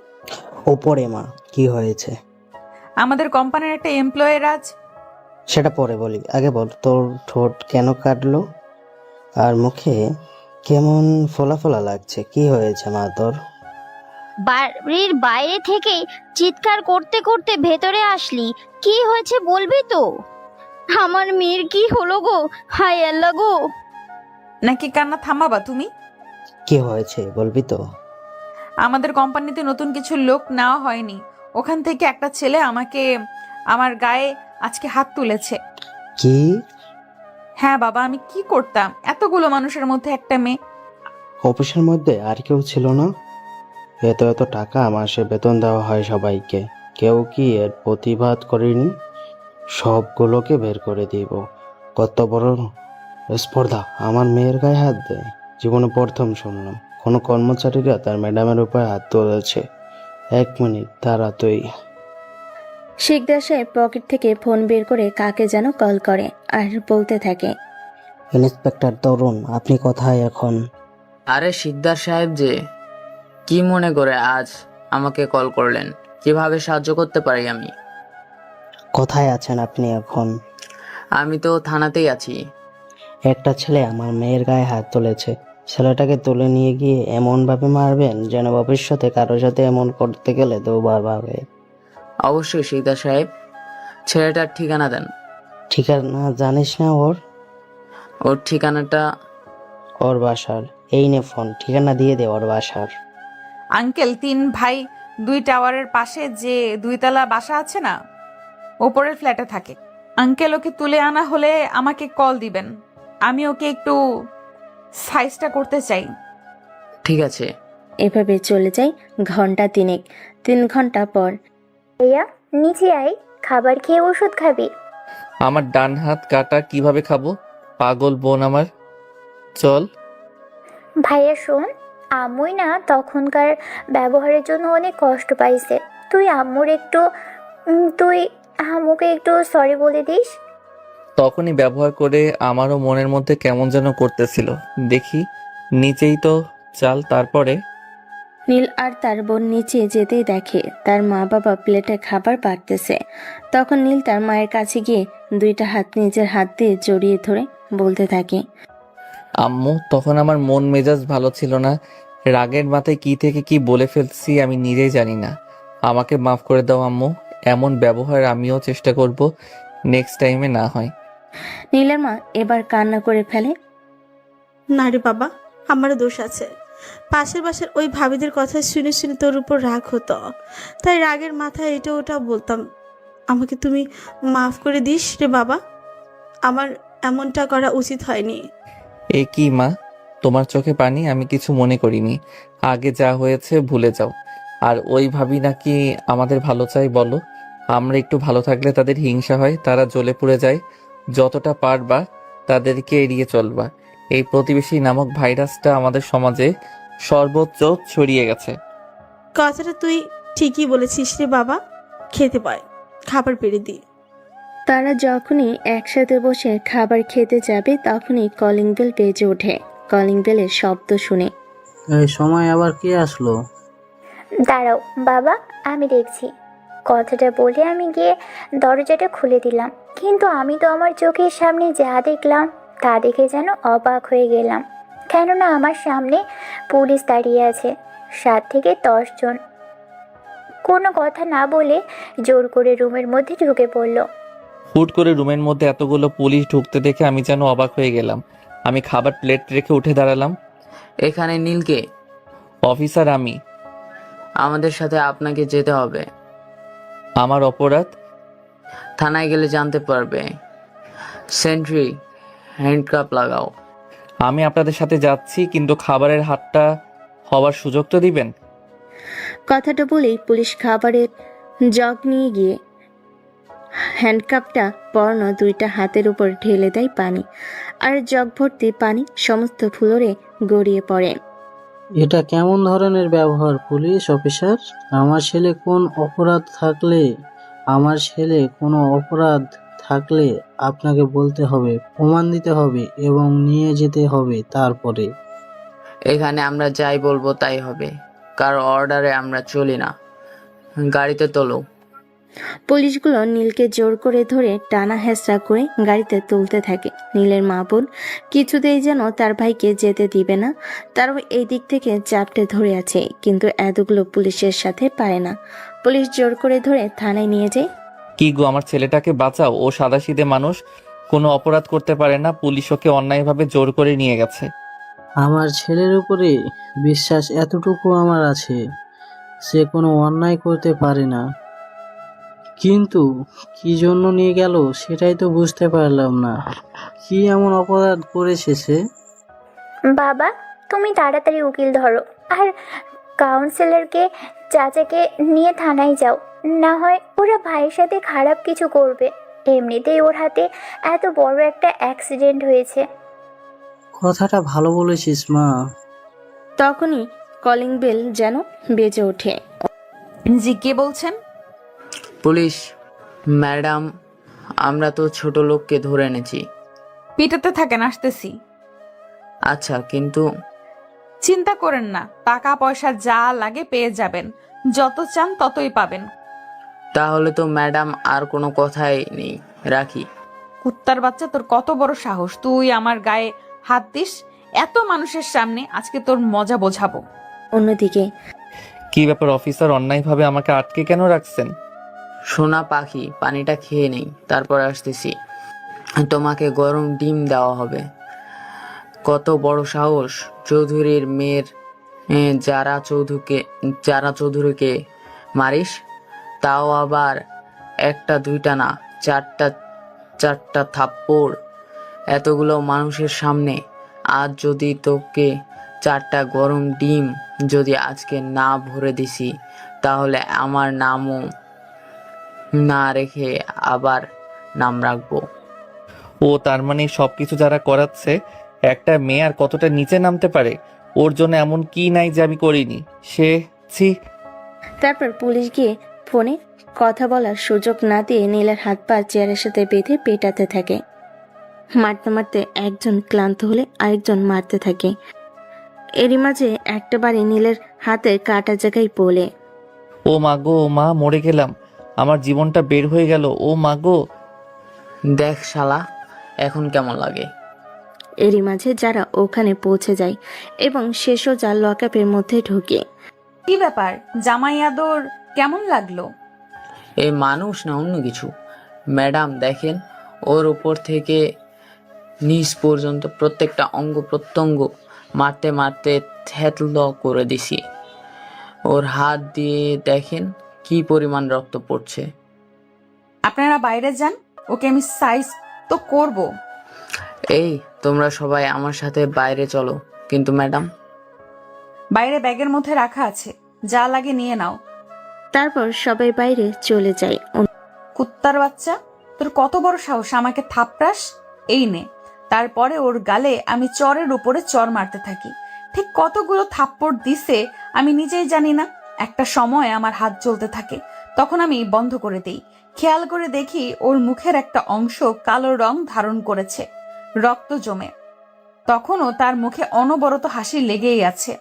ওপরে মা, কি হয়েছে? আমাদের কোম্পানির একটা এমপ্লয়ের আজ। সেটা পরে বলি, আগে বল তোর ঠোঁট কেন কাটলো আর মুখে কেমন ফোলা ফোলা লাগছে, কি হয়েছে মা তোর? বাড়ির বাইরে থেকে চিৎকার করতে করতে ভেতরে আসলি, কি হয়েছে বলবি তো? আমার মেয়ের কি হলো গো, হায় আল্লাহ গো। নাকি কান্না থামাবা তুমি? কি হয়েছে বলবি তো? আমাদের কোম্পানিতে নতুন কিছু লোক নেওয়া হয়নি, ওখান থেকে একটা ছেলে আমার গায়ে আজকে হাত তুলেছে। কি? হ্যাঁ বাবা, আমি কি করতাম? এতগুলো মানুষের মধ্যে একটা মেয়ে। অফিসের মধ্যে আর কেউ ছিল না? এত এত টাকা মাসে বেতন দেওয়া হয় সবাইকে, কেউ কি এর প্রতিবাদ করেনি? সবগুলোকে বের করে দিব। কত বড় স্পর্ধা আমার মেয়ের গায়ে হাত দেয়, জীবনে প্রথম শুনলাম কোনো কর্মচারীরা তার ম্যাডামের উপরে হাত তুলেছে। 1 মিনিট দাঁড়া তুই। শিকদার সাহেব পকেট থেকে ফোন বের করে কাকে যেন কল করে আর বলতে থাকে, ইন্সপেক্টর তরুণ, আপনি কোথায় এখন? আরে শিকদার সাহেব যে, কি মনে করে আজ আমাকে কল করলেন? কিভাবে সাহায্য করতে পারি আমি? কোথায় আছেন আপনি এখন? আমি তো থানাতেই আছি। একটা ছেলে আমার মেয়ের গায়ে হাত তুলেছে, ছেলেটাকে তুলে নিয়ে গিয়ে এমন ভাবে মারবেন যেন ভবিষ্যতে কারোর সাথে এমন করতে গেলে দুবার ভাবে। অবশ্যই শিকদার সাহেব, ছেলেটার ঠিকানা দেন। ঠিকানা জানিস না ওর? ওর ঠিকানাটা? ওর বাসার। এই নে ফোন, ঠিকানা দিয়ে দে ওর বাসার। আঙ্কেল, 3 ভাই 2 টাওয়ারের পাশে যে 2 তলা বাসা আছে না, ওপরের ফ্ল্যাটে থাকে। আঙ্কেল, ওকে তুলে আনা হলে আমাকে কল দিবেন, আমি ওকে একটু সাইজটা করতে চাই। ঠিক আছে। এভাবে চলে যায় ঘন্টা 3। 3 ঘন্টা পর ভাইয়া নিচে আয়, খাবার খেয়ে ওষুধ খাবি। আমার ডান হাত কাটা, কিভাবে খাবো? পাগল বোন আমার, চল। ভাইয়া শোন, আম্মুই না তখনকার ব্যবহারের জন্য অনেক কষ্ট পাইছে। তুই আম্মুকে একটু সরি বলে দিস। তখনই ব্যবহার করে আমারও মনের মধ্যে কেমন যেন করতেছিল। দেখি নিচেই তো চাল। তারপরে নীল আর তার বোন নিচে যেতেই দেখে তার মা বাবা প্লেটে খাবার বাড়তেছে। তখন নীল তার মায়ের কাছে গিয়ে 2টা হাত নিজের হাত দিয়ে জড়িয়ে ধরে বলতে থাকে, আম্মু, তখন আমার মন মেজাজ ভালো ছিল না, রাগের মাথায় কি থেকে কি বলে ফেলছি আমি নিজেই জানি না। আমাকে মাফ করে দাও আম্মু, এমন ব্যবহার আমিও চেষ্টা করব নেক্সট টাইমে না হয়। নীলের মা এবার কান্না করে ফেলে, না রে বাবা, আমারও দোষ আছে। পাশের বাসার ওই ভাবিদের কথা শুনে শুনে তোর উপর রাগ হতো, তাই রাগের মাথায় এটা ওটা বলতাম। আমাকে তুমি মাফ করে দিস রে বাবা, আমার এমনটা করা উচিত হয়নি। এ কি মা, তোমার চোখে পানি? আমি কিছু মনে করিনি, আগে যা হয়েছে ভুলে যাও। আর ওই ভাবি নাকি আমাদের ভালো চাই? বলো, আমরা একটু ভালো থাকলে তাদের হিংসা হয়, তারা জ্বলে পুড়ে যায়। যতটা পারবা তাদেরকে এড়িয়ে চলবা। এই প্রতিবেশী নামক ভাইরাসটা আমাদের সমাজে সর্বোচ্চ ছড়িয়ে গেছে। কথাটা তুই ঠিকই বলেছিস রে বাবা, খেতে পায়, খাবার পেরে দি। তারা যখনই একসাথে বসে খাবার খেতে যাবে তখনই কলিং বেল বেজে ওঠে। কলিং বেলের শব্দ শুনে এই সময় আবার কে আসলো? দাঁড়াও বাবা, আমি দেখছি। কথাটা বলে আমি গিয়ে দরজাটা খুলে দিলাম, কিন্তু আমি তো আমার চোখের সামনে যা দেখলাম তা দেখে যেন অবাক হয়ে গেলাম। কেননা আমার সামনে পুলিশ দাঁড়িয়ে আছে, 7 থেকে 10 জন। কোনো কথা না বলে জোর করে রুমের মধ্যে ঢুকে পড়লো। হুট করে রুমের মধ্যে এতগুলো পুলিশ ঢুকতে দেখে আমি যেন অবাক হয়ে গেলাম। আমি খাবার প্লেট রেখে উঠে দাঁড়ালাম। এখানে নীলকে? অফিসার আমি। আমাদের সাথে আপনাকে যেতে হবে। আমার অপরাধ? থানায় গেলে জানতে পারবে। সেন্ট্রি, হ্যান্ডকাপ লাগাও। আমি আপনাদের সাথে যাচ্ছি, কিন্তু খাবারের হাতটা হওয়ার সুযোগ তো দিবেন। কথাটা বলেই পুলিশ খাবারের জগ নিয়ে গিয়ে হ্যান্ডকাপটা পরানো দুইটা হাতের উপর ঢেলে দেয় পানি, আর জগ ভর্তি পানি সমস্ত ফ্লোরে গড়িয়ে পড়ে। এটা কেমন ধরনের ব্যবহার পুলিশ অফিসার? আমার ছেলে কোনো অপরাধ থাকলে আপনাকে বলতে হবে, প্রমাণ দিতে হবে এবং নিয়ে যেতে হবে। তারপরে এখানে আমরা যাই বলবো তাই হবে, কারো অর্ডারে আমরা চলি না। গাড়িতে তোলো। পুলিশগুলো নীলকে জোর করে ধরে টানা হেঁচড়া করে গাড়িতে তুলতে থাকে। নীলের মা বোন কিছুতেই যেন তার ভাইকে যেতে দিবে না, তারও এই দিক থেকে চাপটে ধরে আছে, কিন্তু এতগুলো পুলিশের সাথে পারে না। পুলিশ জোর করে ধরে থানায় নিয়ে যায়। কি গো, আমার ছেলেটাকে বাঁচাও, ও সাদাসিধে মানুষ, কোনো অপরাধ করতে পারে না, পুলিশ ওকে অন্যায়ভাবে জোর করে নিয়ে গেছে। আমার ছেলের উপরে বিশ্বাস এতটুকু আমার আছে, সে কোনো অন্যায় করতে পারে না, কিন্তু কি জন্য নিয়ে গেল সেটাই তো বুঝতে পারলাম না। কি এমন অপরাধ করেছে সে? বাবা, তুমি তাড়াতাড়ি উকিল ধরো আর কাউন্সিলরকে চাচাকে নিয়ে থানায় যাও, না হয় ওরা ভাইয়ের সাথে খারাপ কিছু করবে। এমনিতেই ওর হাতে এত বড় একটা অ্যাক্সিডেন্ট হয়েছে। কথাটা ভালো বলেছিস মা। তখনই কলিং বেল যেন বেজে ওঠে। জি, কে বলছেন? পুলিশ ম্যাডাম, আমরা তো ছোট লোককে ধরে এনেছি। পিটাতে থাকেন, আসতেছি। আচ্ছা, কিন্তু চিন্তা করেন না, টাকা পয়সা যা লাগে পেয়ে যাবেন, যত চান ততই পাবেন। তাহলে তো ম্যাডাম আর কোনো কথাই নেই, রাখি। কুত্তার বাচ্চা, তোর কত বড় সাহস, তুই আমার গায়ে হাত দিস এত মানুষের সামনে? আজকে তোর মজা বোঝাবো। অন্যদিকে, কি ব্যাপার অফিসার, অন্যায়ভাবে আমাকে আটকে কেন রাখছেন? সোনা পাখি, পানিটা খেয়ে নেই, তারপর আসতেছি। তোমাকে গরম ডিম দেওয়া হবে। কত বড় সাহস, চৌধুরীর মেয়ের যারা চৌধুরীকে মারিস, তাও আবার একটা দুইটা না, চারটা থাপ্পড়, এতগুলো মানুষের সামনে। আজ যদি তোকে 4টা গরম ডিম যদি আজকে না ভরে দিছি, তাহলে আমার নামও না রেখে আবার নাম রাখবো। ও তার মানে সবকিছু যারা করাচ্ছে, একটা মেয়ে আর কতটা নিচে নামতে পারে? ওর জন্য এমন কি নাই যে আমি করিনি? ছি। তারপর পুলিশ গিয়ে ফোনে কথা বলার সুযোগ না দিয়ে নীলের হাত পা চেয়ারের সাথে বেঁধে পেটাতে থাকে। মারতে মারতে একজন ক্লান্ত হলে আরেকজন মারতে থাকে। এরই মাঝে একটা বাড়ি নীলের হাতের কাটা জায়গায় পড়ে। ও মা গো, ও মা, মরে গেলাম, আমার জীবনটা বের হয়ে গেল, ও মা গো। দেখ শালা, এখন কেমন লাগে? এরই মাঝে যারা ওখানে পৌঁছে যায় এবং সে সোজা লকআপের মধ্যে ঢুকে। কি ব্যাপার, জামাই আদর কেমন লাগলো? এই মানুষ না অন্য কিছু। ম্যাডাম দেখেন, ওর উপর থেকে নিচ পর্যন্ত প্রত্যেকটা অঙ্গ প্রত্যঙ্গ মারতে মারতে থেতল করে দিছি। ওর হাত দিয়ে দেখেন কি পরিমাণ রক্ত পড়ছে। আপনারা বাইরে যান, ওকে আমি সাইজ তো করব। এই তোমরা সবাই আমার সাথে বাইরে চলো। কিন্তু ম্যাডাম? বাইরে ব্যাগের মধ্যে রাখা আছে, যা লাগে নিয়ে নাও। তারপর সবাই বাইরে চলে যায়। কুত্তার বাচ্চা, তোর কত বড় সাহস আমাকে থাপড়াস? এই নে। তারপরে ওর গালে আমি চরের উপরে চর মারতে থাকি। ঠিক কতগুলো থাপ্পড় দিছে আমি নিজেই জানি না। একটা সময় আমার হাত জ্বলতে থাকে, তখন আমি বন্ধ করে দেই। খেয়াল করে দেখি ওর মুখের একটা অংশ কালো রং ধারণ করেছে, রক্ত জমে। তখনও তার মুখে অনবরত হাসি লেগেই আছে।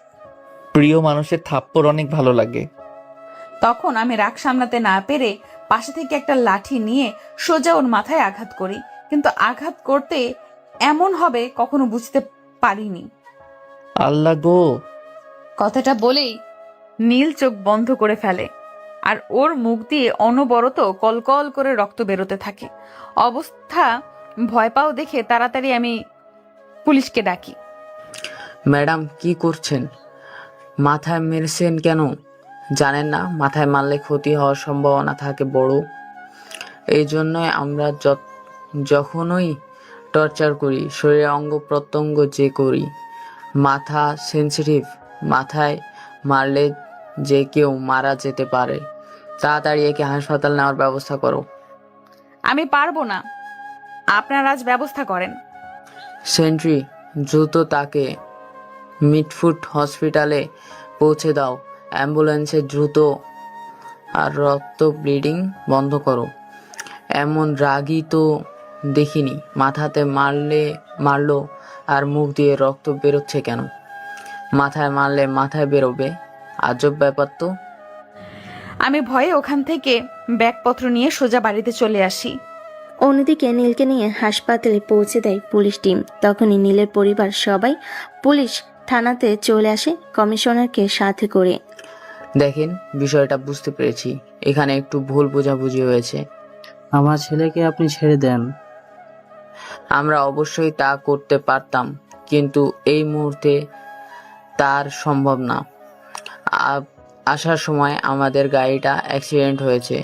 প্রিয় মানুষের থাপ্পড় অনেক ভালো লাগে। তখন আমি রাগ সামলাতে না পেরে পাশে থেকে একটা লাঠি নিয়ে সোজা ওর মাথায় আঘাত করি, কিন্তু আঘাত করতে এমন হবে কখনো বুঝতে পারিনি। আল্লাহ গো। কথাটা বলেই নীল চোখ বন্ধ করে ফেলে, আর ওর মুখ দিয়ে অনবরত কলকল করে রক্ত বেরোতে থাকে। অবস্থা ভয় পাও দেখে তাড়াতাড়ি আমি পুলিশকে ডাকি। ম্যাডাম কি করছেন? মাথায় মেরেছেন কেন? জানেন না মাথায় মারলে ক্ষতি হওয়ার সম্ভাবনা থাকে বড়? এই জন্যই আমরা যখনই টর্চার করি, শরীরের অঙ্গ প্রত্যঙ্গ যে করি, মাথা সেন্সিটিভ। মাথায় মারলে যে কেউ মারা যেতে পারে। তাড়াতাড়ি একে হাসপাতাল নেওয়ার ব্যবস্থা করো। আমি পারবো না, আপনারা আজ ব্যবস্থা করেন। সেন্ট্রি, দ্রুত তাকে মিডফুট হসপিটালে পৌঁছে দাও। অ্যাম্বুলেন্সে দ্রুত, আর রক্ত ব্লিডিং বন্ধ করো। এমন রাগী তো দেখিনি। মাথাতে মারলো আর মুখ দিয়ে রক্ত বেরোচ্ছে কেন? মাথায় মারলে মাথায় বেরোবে, আজব ব্যাপার তো। আমি ভয়ে ওখান থেকে ব্যাগপত্র নিয়ে সোজা বাড়িতে চলে আসি। অন্যদিকে নীলকে নিয়ে হাসপাতালে পৌঁছে দেয় পুলিশ টিম। তখনই নীলের পরিবার সবাই পুলিশ থানাতে চলে আসে কমিশনারকে সাথে করে। দেখেন, বিষয়টা বুঝতে পেরেছি, এখানে একটু ভুল বোঝাবুঝি হয়েছে। আমার ছেলেকে আপনি ছেড়ে দেন। আমরা অবশ্যই তা করতে পারতাম, কিন্তু এই মুহূর্তে তার সম্ভব না। আসার সময় আমাদের গাড়িটা অ্যাক্সিডেন্ট হয়েছে।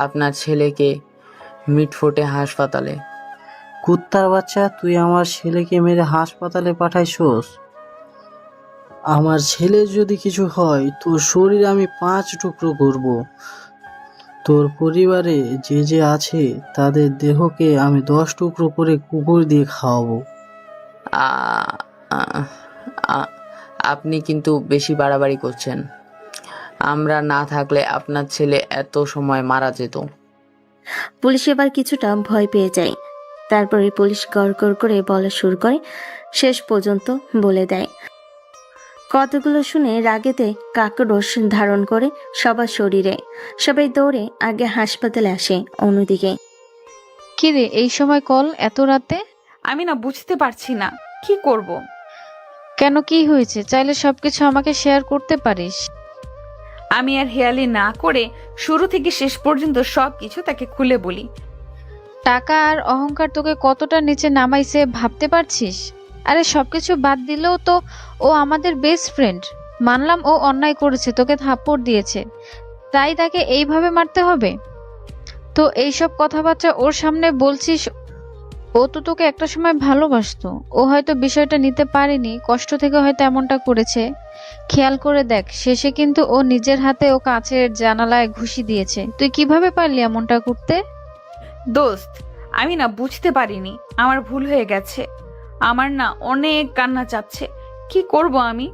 আপনার ছেলেকে মিডফোর্টে হাসপাতালে। কুত্তার বাচ্চা, তুই আমার ছেলেকে মেরে হাসপাতালে পাঠাইছস? আমার ছেলে যদি কিছু হয় তোর শরীর আমি 5 টুকরো করব। তোর পরিবারে যে যে আছে তাদের দেহকে আমি 10 টুকরো করে কুকুর দিয়ে খাওয়াবো। আপনি কিন্তু বেশি বাড়াবাড়ি করছেন। আমরা না থাকলে আপনার ছেলে এত সময় মারা যেত। পুলিশ এবার কিছুটা ভয় পেয়ে যায়। তারপরে পুলিশ গড়গড় করে বলা শুরু করে, শেষ পর্যন্ত বলে দেয়। কতগুলো শুনে রাগেতে কাকরোষ ধারণ করে সবার শরীরে। সবাই দৌড়ে আগে হাসপাতালে আসে। অন্যদিকে, কিরে এই সময় কল এত রাতে? আমি না বুঝতে পারছি না কি করব। কেন, কি হয়েছে? চাইলে সবকিছু আমাকে শেয়ার করতে পারিস। আমি আর হেয়ালি না করে শুরু থেকে শেষ পর্যন্ত সবকিছু তাকে খুলে বলি। টাকা আর অহংকার তোকে কতটা নিচে নামাইছে ভাবতে পারছিস? আরে সবকিছু বাদ দিলেও তো ও আমাদের বেস্ট ফ্রেন্ড। মানলাম ও অন্যায় করেছে, তোকে থাপ্পড় দিয়েছে, তাই তাকে এইভাবে মারতে হবে? তো এইসব কথাবার্তা ওর সামনে বলছিস? ও তো তোকে একটা সময় ভালোবাসতো। ও হয়তো বিষয়টা নিতে পারেনি, কষ্ট থেকে হয়তো এমনটা করেছে। খেয়াল করে দেখ, শেষে কিন্তু ও নিজের হাতে ও কাছের জানালায় ঘুষি দিয়েছে। তুই কিভাবে পারলি এমনটা করতে? দোস্ত, আমি না বুঝতে পারিনি, আমার ভুল হয়ে গেছে। আমার না অনেক কান্না চাচ্ছে, কি করব আমি?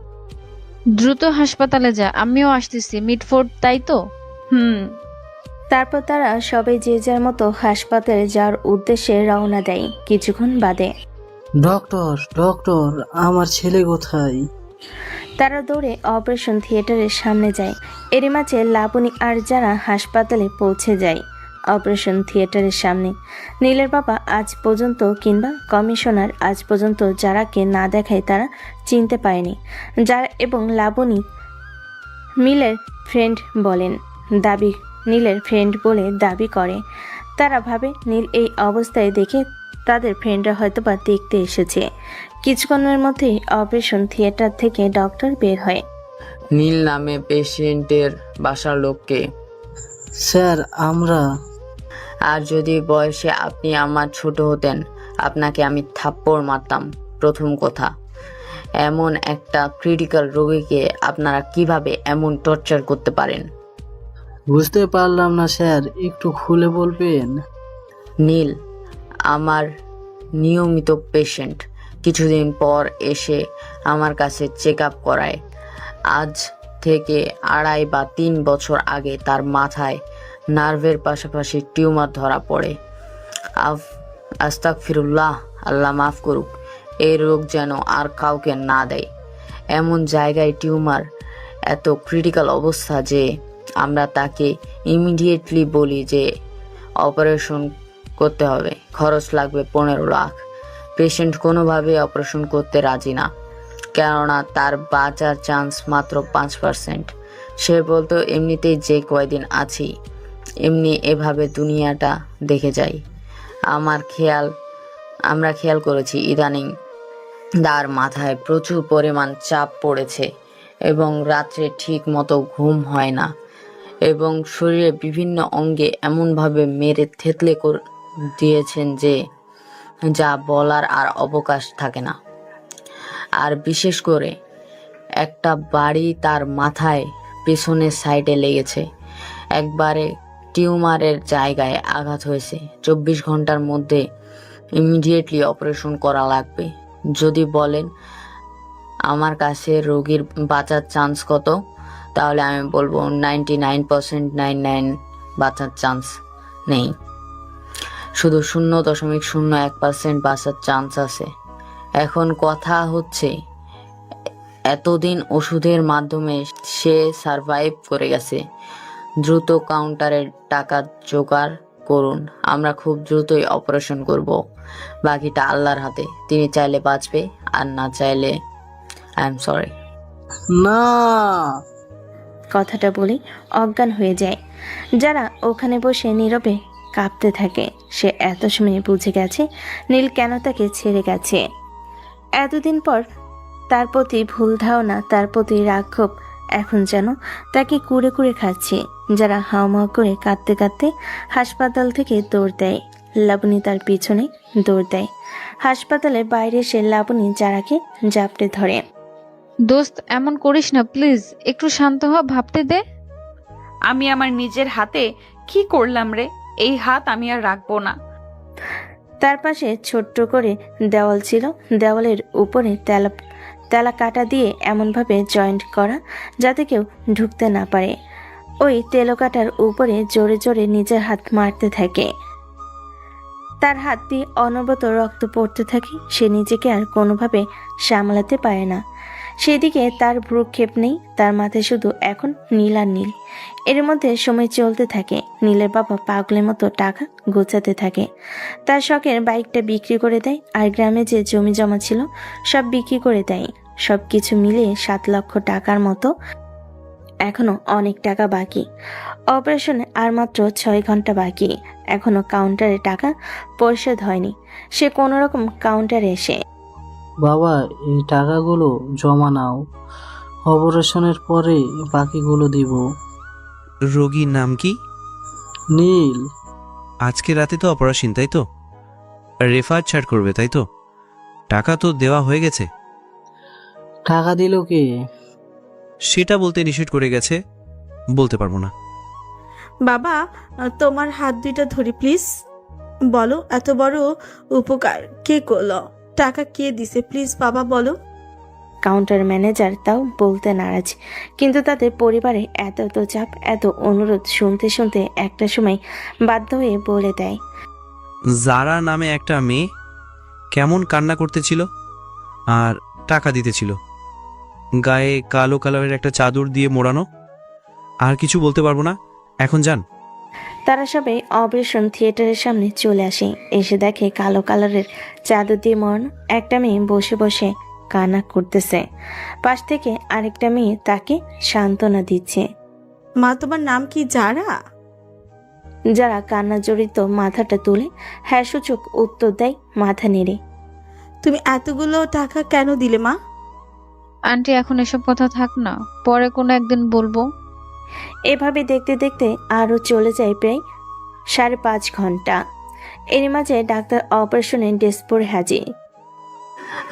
দ্রুত হাসপাতালে যা, আমিও আসতেছি। মিডফোর্ট, তাই তো? তারপর তারা সবাই যে যার মতো হাসপাতালে যাওয়ার উদ্দেশ্যে রওনা দেয়। কিছুক্ষণ বাদে, ডক্টর ডক্টর, আমার ছেলে কোথায়? তারা দৌড়ে অপারেশন থিয়েটারের সামনে যায়। এরই মাঝে লাবণী আর যারা হাসপাতালে পৌঁছে যায় অপারেশন থিয়েটারের সামনে। নীলের বাবা আজ পর্যন্ত কিংবা কমিশনার আজ পর্যন্ত যারাকে না দেখায় তারা চিনতে পারেনি। যারা এবং লাবণী নীলের ফ্রেন্ড বলে দাবি করে। তারা ভাবে নীল এই অবস্থায় দেখে তাদের ফ্রেন্ডরা হয়তোবা দেখতে এসেছে। কিছুক্ষণের মধ্যেই অপারেশন থিয়েটার থেকে ডক্টর বের হয়। নীল নামে পেশেন্টের বাসার লোককে। স্যার, আমরা। আর যদি বয়সে আপনি আমার ছোট হতেন, আপনাকে আমি থাপ্পড় মারতাম। প্রথম কথা, এমন একটা ক্রিটিক্যাল রোগীকে আপনারা কিভাবে এমন টর্চার করতে পারেন? বুঝতে পারলাম না স্যার, একটু খুলে বলবেন? নীল আমার নিয়মিত পেশেন্ট। কিছুদিন পর এসে আমার কাছে চেক আপ করায়। আজ থেকে 2.5 বা 3 বছর আগে তার মাথায় নার্ভের পাশাপাশি টিউমার ধরা পড়ে। আস্তাগফিরুল্লাহ, আল্লাহ মাফ করুক। এই রোগ যেন আর কাউকে না দেয়। এমন জায়গায় টিউমার, এত ক্রিটিক্যাল অবস্থা যে আমরা তাকে ইমিডিয়েটলি বলি যে অপারেশন করতে হবে। খরচ লাগবে 15 লাখ। পেশেন্ট কোনোভাবে অপারেশন করতে রাজি না, কেননা তার বাঁচার চান্স মাত্র 5%। সে বলতো এমনিতেই যে কয়দিন আছি এমনি এভাবে দুনিয়াটা দেখে যাই। আমরা খেয়াল করেছি ইদানিং তার মাথায় প্রচুর পরিমাণ চাপ পড়েছে এবং রাত্রে ঠিক মতো ঘুম হয় না এবং শরীরে বিভিন্ন অঙ্গে এমনভাবে মেরে থেতলে দিয়েছেন যে যা বলার আর অবকাশ থাকে না। আর বিশেষ করে একটা বাড়ি তার মাথায় পেছনের সাইডে লেগেছে, একবারে টিউমারের জায়গায় আঘাত হয়েছে। 24 ঘন্টার মধ্যে ইমিডিয়েটলি অপারেশন করা লাগবে। যদি বলেন আমার কাছে রোগীর বাঁচার চান্স কত, তাহলে আমি বলবো 99.99 বাঁচার চান্স নেই, শুধু 0.01% বাঁচার চান্স আছে। এখন কথা হচ্ছে এতদিন ওষুধের মাধ্যমে সে সারভাইভ করে গেছে। দ্রুত কাউন্টারের টাকা জোগাড় করুন, আমরা খুব দ্রুতই অপারেশন করব। বাকিটা আল্লাহর হাতে, তিনি চাইলে বাঁচবে আর না চাইলে আই এম সরি। না, কথাটা বলে অজ্ঞান হয়ে যায়। যারা ওখানে বসে নীরবে কাঁপতে থাকে। সে এত সময় বুঝে গেছে নীল কেন তাকে ছেড়ে গেছে। এতদিন পর তার প্রতি ভুল ধারণা, তার প্রতি রাক্ষোভ এখন যেন তাকে কুড়ে কুড়ে খাচ্ছে। যারা হাওমাও করে কাঁদতে কাঁদতে হাসপাতাল থেকে দৌড় দেয়। লাবণী তার পিছনে দৌড় দেয়। হাসপাতালের বাইরে এসে লাবণী যারাকে জাপটে ধরে। দোস্ত, এমন করিস না প্লিজ, একটু শান্ত হ, ভাবতে দে। আমি আমার নিজের হাতে কি করলাম রে? এই হাত আমি আর রাখবো না। তার পাশে ছোট্ট করে দেওয়াল ছিল। দেওয়ালের উপরে তেলা কাটা দিয়ে এমনভাবে জয়েন্ট করা যাতে কেউ ঢুকতে না পারে। ওই তেলো কাটার উপরে জোরে জোরে নিজের হাত মারতে থাকে। তার হাত দিয়ে অনবরত রক্ত পড়তে থাকে। সে নিজেকে আর কোনোভাবে সামলাতে পারে না। সেদিকে তার ভ্রুক্ষেপ নেই, তার মাথায় শুধু এখন নীল আর নীল। এর মধ্যে সময় চলতে থাকে। নীলের বাবা পাগলের মতো টাকা গোছাতে থাকে। তার শখের বাইকটা বিক্রি করে দেয় আর গ্রামে যে জমি জমা ছিল সব বিক্রি করে দেয়। সব কিছু মিলিয়ে 7 লক্ষ টাকার মতো। এখনো অনেক টাকা বাকি। অপারেশনে আর মাত্র 6 ঘন্টা বাকি। এখনো কাউন্টারে টাকা পরিশোধ হয়নি। সে কোনো রকম কাউন্টারে এসে, বাবা এই টাকাগুলো জমা নাও, অপারেশনের পরে বাকিগুলো দিব। রোগীর নাম কি? নীল। আজকে রাতে তো অপারেশন, তাই তো? রেফার ছাড় করবে, তাই তো? টাকা তো দেওয়া হয়ে গেছে। টাকা দিল কে? সেটা বলতে নিষেধ করে গেছে, বলতে পারবো না। বাবা, তোমার হাত দুইটা ধরি প্লিজ। বলো, এত বড় উপকার কে করলো? টাকা কে দিছে প্লিজ বাবা বলো। কাউন্টার ম্যানেজার তাও বলতে নারাজ। কিন্তু তাদের পরিবারে এত চাপ, এত অনুরোধ শুনতে শুনতে একটা সময় বাধ্য হয়ে বলে দেয়, জারা নামে একটা মেয়ে কেমন কান্না করতেছিল আর টাকা দিতেছিল। গায়ে কালো কালারের একটা চাদর দিয়ে মোড়ানো। আর কিছু বলতে পারবো না, এখন যান। তারা সবাই অপারেশন থিয়েটারের সামনে চলে আসে। এসে দেখে কালো কালারের চাদর দিয়ে মোড়ানো একটা মেয়ে বসে বসে কান্না করতেছে। পাশ থেকে আরেকটা মেয়ে তাকে সান্ত্বনা দিচ্ছে। মা, তোমার নাম কি যারা? যারা কান্না জড়িত মাথাটা তুলে হ্যাঁ সূচক উত্তর দেয় মাথা নেড়ে। তুমি এতগুলো টাকা কেন দিলে মা? আন্টি, এখন এসব কথা থাক না, পরে কোনো একদিন বলবো। এভাবে দেখতে দেখতে আরও চলে যায় প্রায় 5.5 ঘন্টা। এর মাঝে ডাক্তার অপারেশনের ডেস্ক পরে হাজির।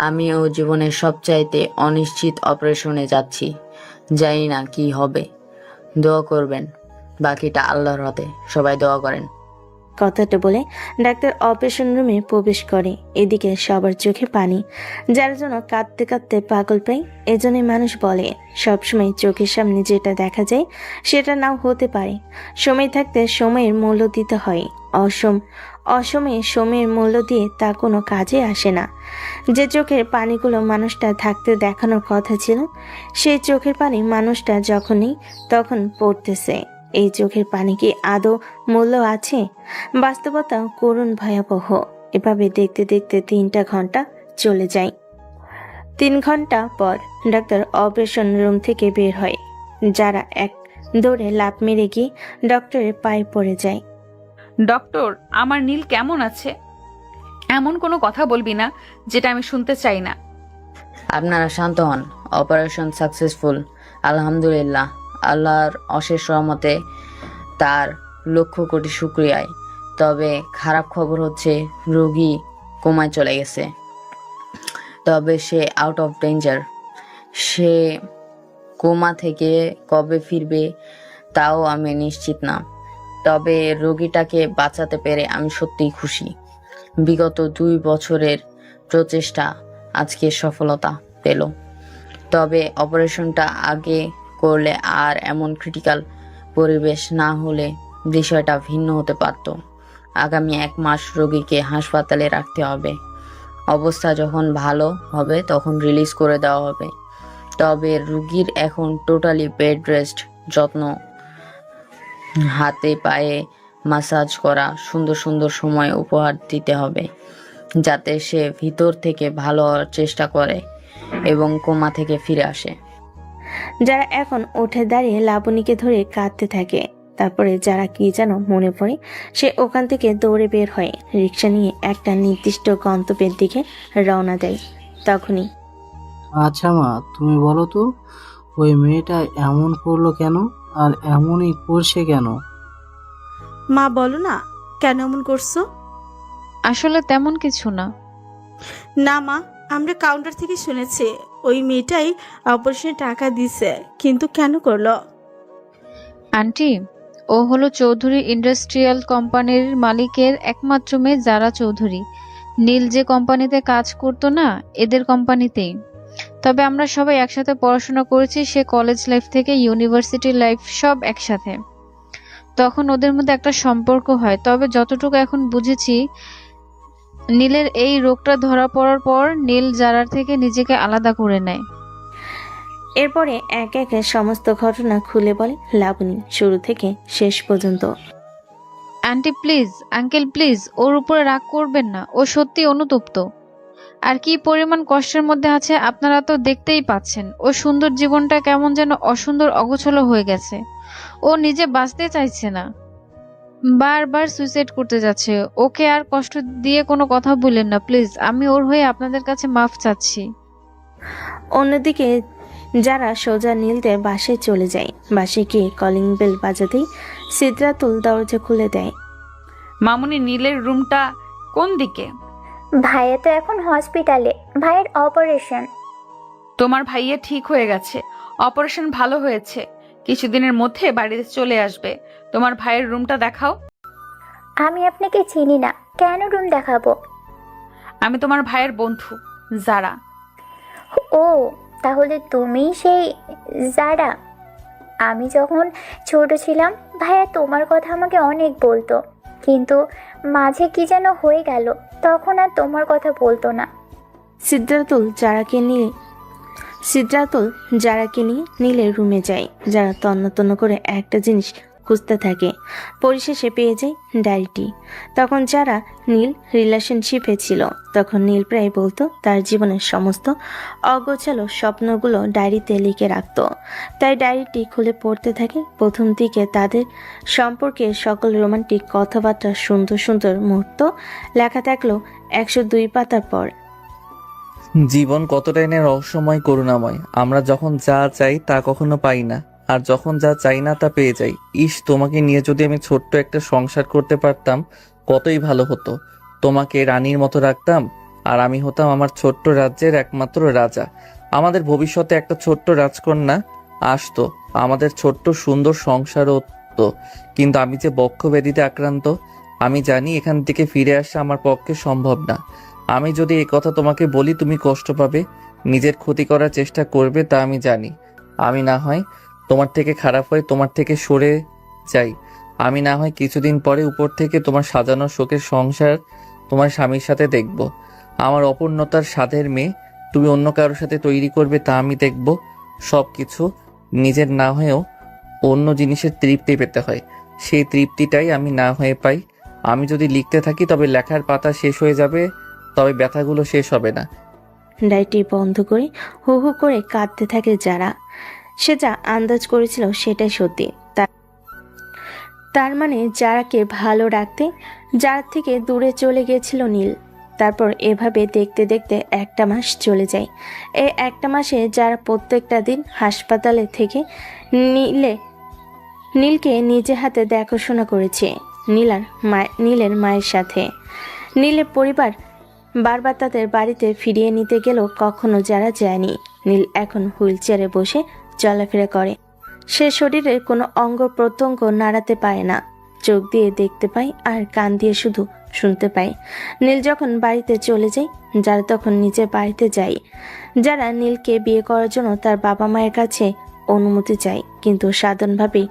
আমিও জীবনের সবচাইতে অনিশ্চিত অপারেশনে যাচ্ছি, জানি না কি হবে। দোয়া করবেন, বাকিটা আল্লাহর হাতে, সবাই দোয়া করেন। কথাটা বলে ডাক্তার অপারেশন রুমে প্রবেশ করে। এদিকে সবার চোখে পানি, যার জন্য কাঁদতে কাঁদতে পাগল প্রায়। এজন্যই মানুষ বলে সবসময় চোখের সামনে যেটা দেখা যায় সেটা নাও হতে পারে। সময় থাকতে সময়ের মূল্য দিতে হয়। অসময়ে সময়ের মূল্য দিয়ে তা কোনো কাজে আসে না। যে চোখের পানিগুলো মানুষটা থাকতে দেখানোর কথা ছিল, সেই চোখের পানি মানুষটা যখনই তখন পড়তেছে। এই চোখের পানি কি আদৌ মূল্য আছে? বাস্তবতা করুণ ভয়াবহ। এভাবে দেখতে দেখতে 3টা ঘন্টা চলে যায়। 3 ঘন্টা পর ডাক্তার অপারেশন রুম থেকে বের হয়। যারা এক দৌড়ে লাফ মেরে গিয়ে ডক্টরের পায়ে পড়ে যায়। ডক্টর, আমার নীল কেমন আছে? এমন কোনো কথা বলবি না যেটা আমি শুনতে চাই না। আপনারা শান্ত হন। অপারেশন সাকসেসফুল, আলহামদুলিল্লাহ। আল্লাহর অশেষ রহমতে, তার লক্ষ কোটি শুক্রিয়ায়। তবে খারাপ খবর হচ্ছে রোগী কোমায় চলে গেছে। তবে সে আউট অফ ডেঞ্জার। সে কোমা থেকে কবে ফিরবে তাও আমি নিশ্চিত না। তবে রোগীটাকে বাঁচাতে পেরে আমি সত্যিই খুশি। বিগত 2 বছরের প্রচেষ্টা আজকে সফলতা পেল। তবে অপারেশনটা আগে করলে আর এমন ক্রিটিক্যাল পরিবেশ না হলে বিষয়টা ভিন্ন হতে পারত। আগামী 1 মাস রোগীকে হাসপাতালে রাখতে হবে। অবস্থা যখন ভালো হবে তখন রিলিজ করে দেওয়া হবে। তবে রোগীর এখন টোটালি বেড রেস্ট, যত্ন, হাতে পায়ে মাসাজ করা, সুন্দর সুন্দর সময় উপহার দিতে হবে যাতে সে ভিতর থেকে ভালো হওয়ার চেষ্টা করে এবং কোমা থেকে ফিরে আসে। যারা এখন উঠে দাঁড়িয়ে লাবণীকে ধরে কাঁদতে থাকে। তারপরে যারা কি যেন মনে পড়ে, সে ওখান থেকে দৌড়ে বের হয়ে রিক্সা নিয়ে একটা নির্দিষ্ট গন্তব্যের দিকে রওনা দেয়। তখনই আচ্ছা মা, তুমি বলো তো ওই মেয়েটা এমন করলো কেন, আর এমনই করছে কেন? মা বলো না, কেন এমন করছো? আসলে তেমন কিছু না। না মা, আমরা কাউন্টার থেকে শুনেছি ওই মেয়েটাই অপারেশনে টাকা দিছে, কিন্তু কেন করলো? আন্টি, ও হলো চৌধুরী ইন্ডাস্ট্রিয়াল কোম্পানির মালিকের একমাত্র মেয়ে যারা চৌধুরী। নীল যে কোম্পানিতে কাজ করতো না, এদের কোম্পানিতেই। তবে আমরা সবাই একসাথে পড়াশোনা করেছি, সে কলেজ লাইফ থেকে ইউনিভার্সিটি লাইফ সব একসাথে। তখন ওদের মধ্যে একটা সম্পর্ক হয়। তবে যতটুকু এখন বুঝেছি, নীলের এই রোগটা ধরা পড়ার পর নীল জারার থেকে নিজেকে আলাদা করে নেয়। এরপরে একে একে সমস্ত ঘটনা খুলে বলে লাবণী, শুরু থেকে শেষ পর্যন্ত। আন্টি প্লিজ, আঙ্কেল প্লিজ, ওর উপরে রাগ করবেন না। ও সত্যি অনুতপ্ত। আর কি পরিমাণ কষ্টের মধ্যে আছে আপনারা তো দেখতেই পাচ্ছেন। ও সুন্দর জীবনটা কেমন যেন অসুন্দর অগোছলো হয়ে গেছে। ও নিজে বাঁচতে চাইছে না, বারবার সুইসাইড করতে যাচ্ছে। ওকে আর কষ্ট দিয়ে কোনো কথা বললেন না প্লিজ। আমি ওর হয়ে আপনাদের কাছে মাফ চাচ্ছি। অন্যদিকে যারা সোজা নীলদের বাসায় চলে যায়। বাসে গিয়ে কলিং বেল বাজাতেই সিদ্রাতুল দরজা খুলে দেয়। মামুনি, নীলের রুমটা কোন দিকে? ভাইয়া তো এখন হসপিটালে, ভাইয়ের অপারেশন। তোমার ভাইয়া ঠিক হয়ে গেছে, অপারেশন ভালো হয়েছে, কিছুদিনের মধ্যে বাড়িতে চলে আসবে। তোমার ভাইয়ের রুমটা দেখাও। আমি আপনাকে চিনি না, কেন রুম দেখাবো? আমি তোমার ভাইয়ের বন্ধু যারা। ও, তাহলে তুমি সেই যারা? আমি যখন ছোট ছিলাম ভাইয়া তোমার কথা আমাকে অনেক বলতো, কিন্তু মাঝে কি যেন হয়ে গেল, তখন আর তোমার কথা বলতো না। সিদ্রাতুল যারাকে নিয়ে নীলের রুমে যায়। যারা তন্ন তন্ন করে একটা জিনিস খুঁজতে থাকে, পরিশেষে পেয়ে যায় ডায়েরিটি। তখন যারা নীল রিলেশনশিপে ছিল, তখন নীল প্রায় বলতো তার জীবনের সমস্ত অগোছালো স্বপ্নগুলো ডায়েরিতে লিখে রাখতো। তাই ডায়েরিটি খুলে পড়তে থাকে। প্রথম দিকে তাদের সম্পর্কে সকল রোমান্টিক কথাবার্তা, সুন্দর সুন্দর মুহূর্ত লেখা থাকলো 102 পাতার পর। জীবন কতটাই না রহস্যময়, করুণাময়। আমরা যখন যা চাই তা কখনো পাই না, আর যখন যা চাই না তা পেয়ে যাই। ইস, তোমাকে নিয়ে যদি আমি ছোট্ট একটা সংসার করতে পারতাম কতই ভালো হতো। তোমাকে রানীর মতো রাখতাম, আর আমি হতাম আমার ছোট্ট রাজ্যের একমাত্র রাজা। আমাদের ভবিষ্যতে একটা ছোট্ট রাজকন্যা আসতো, আমাদের ছোট্ট সুন্দর সংসার হতো। কিন্তু আমি যে বক্ষব্যাধিতে আক্রান্ত, আমি জানি এখান থেকে ফিরে আসা আমার পক্ষে সম্ভব না। আমি যদি এই কথা তোমাকে বলি তুমি কষ্ট পাবে, নিজের ক্ষতি করার চেষ্টা করবে, তা আমি জানি। আমি না হয় তোমার থেকে খারাপ হয়ে তোমার থেকে সরে যাই। আমি না হয় কিছুদিন পরে উপর থেকে তোমার সাজানো শোকের সংসার তোমার স্বামীর সাথে দেখব। আমার অপূর্ণতার স্বাদের মেয়ে তুমি অন্য কারোর সাথে তৈরি করবে, তা আমি দেখব। সব কিছু নিজের না হয়েও অন্য জিনিসের তৃপ্তি পেতে হয়, সেই তৃপ্তিটাই আমি না হয়ে পাই। আমি যদি লিখতে থাকি তবে লেখার পাতা শেষ হয়ে যাবে, তবে ব্যথাগুলো শেষ হবে না। ডায়েরিটি বন্ধ করে হু হু করে কাঁদতে থাকে যারা। সে যা আন্দাজ করেছিল সেটাই সত্যি। তার মানে যারাকে ভালো রাখতে যার থেকে দূরে চলে গিয়েছিল নীল। তারপর এভাবে দেখতে দেখতে একটা মাস চলে যায়। এই একটা মাসে যারা প্রত্যেকটা দিন হাসপাতালে থেকে নীলকে নিজে হাতে দেখাশোনা করেছে নীলের মায়ের সাথে। নীলের পরিবার বারবার তাদের বাড়িতে ফিরিয়ে নিতে গেলেও কখনো যারা যায়নি। নীল এখন হুইল চেয়ারে বসে চলাফেরা করে। সে শরীরের কোনো অঙ্গ প্রত্যঙ্গ নাড়াতে পারে না, চোখ দিয়ে দেখতে পায় আর কান দিয়ে শুধু শুনতে পায়। নীল যখন বাড়িতে চলে যায়, যারা তখন নিজের বাড়িতে যায়। যারা নীলকে বিয়ে করার জন্য তার বাবা মায়ের কাছে অনুমতি চায়, কিন্তু সাধারণভাবেই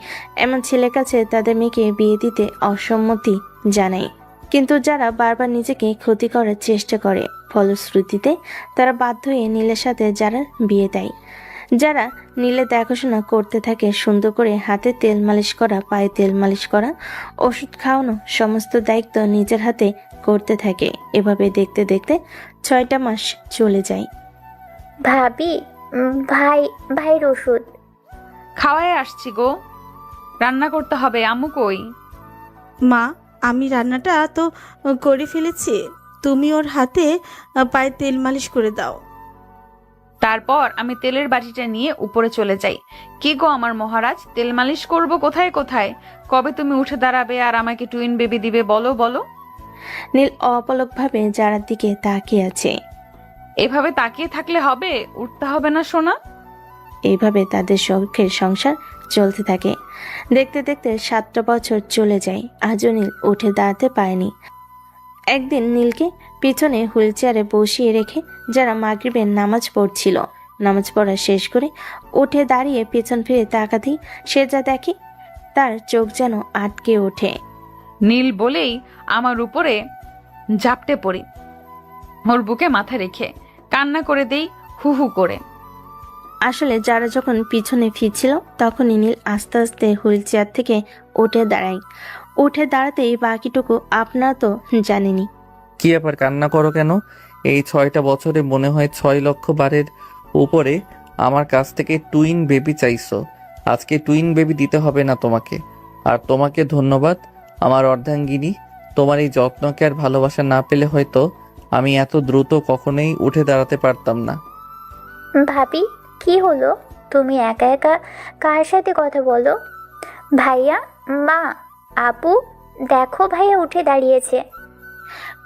এমন ছেলের কাছে তাদের মেয়েকে বিয়ে দিতে অসম্মতি জানায়। কিন্তু যারা বারবার নিজেকে ক্ষতি করার চেষ্টা করে, ফলশ্রুতিতে তারা বাধ্য হয়ে নীলের সাথে যারা বিয়ে দেয়। যারা নীলের দেখাশোনা করতে থাকে, সুন্দর করে হাতে তেল মালিশ করা, পায়ে তেল মালিশ করা, ওষুধ খাওয়ানো, সমস্ত দায়িত্ব নিজের হাতে করতে থাকে। এভাবে দেখতে দেখতে 6টা মাস চলে যায়। ভাবি, ভাইয়ের ওষুধ খাওয়ায় আসছি গো, রান্না করতে হবে। আম্মু কই? মা, আমি রান্নাটা তো করে ফেলেছি, তুমি ওর হাতে পায়ে তেল মালিশ করে দাও। তারপর আমি তেলের বাটিটা নিয়ে উপরে চলে যাই। কি গো আমার মহারাজ, তেল মালিশ করব কোথায় কোথায়? কবে তুমি উঠে দাঁড়াবে আর আমাকে টুইন বেবি দিবে বলো বলো? নীল অপলকভাবে যারার দিকে তাকিয়ে আছে। এভাবে তাকিয়ে থাকলে হবে? উঠতে হবে না সোনা? এইভাবে তাদের শখের সংসার চলতে থাকে। দেখতে দেখতে 7টা বছর চলে যায়। আজও নীল উঠে দাঁড়াতে পারেনি। একদিন নীলকে পিছনে হুইল চেয়ারে বসিয়ে রেখে যারা মাগরিবের নামাজ পড়ছিল, নামাজ পড়া শেষ করে উঠে দাঁড়িয়ে পেছন ফিরে তাকাতেই সে যা দেখে, তার চোখ যেন আটকে ওঠে। নীল বলেই আমার উপরে ঝাপটে পড়ি, ওর বুকে মাথা রেখে কান্না করে দেই হু হু করে। আসলে যারা যখন পিছনে ফিরছিল, তখনই নীল আস্তে আস্তে হুইল চেয়ার থেকে উঠে দাঁড়ায়। উঠে দাঁড়াতেই বাকিটুকু আপনারা তো জানেনি। কি ব্যাপার, কান্না করো কেন? এই 6টা বছরে মনে হয় 6 লক্ষ বারের উপরে আমার কাছ থেকে টুইন বেবি চাইছো। আজকে টুইন বেবি দিতে হবে না তোমাকে। আর তোমাকে ধন্যবাদ আমার অর্ধাঙ্গিনী। তোমার এই যত্নকে আর ভালোবাসা না পেলে হয়তো আমি এত দ্রুত কখনোই উঠে দাঁড়াতে পারতাম না। ভাবি, কি হলো? তুমি একা একা কার সাথে কথা বলো? ভাইয়া, মা, আপু, দেখো ভাইয়া উঠে দাঁড়িয়েছে।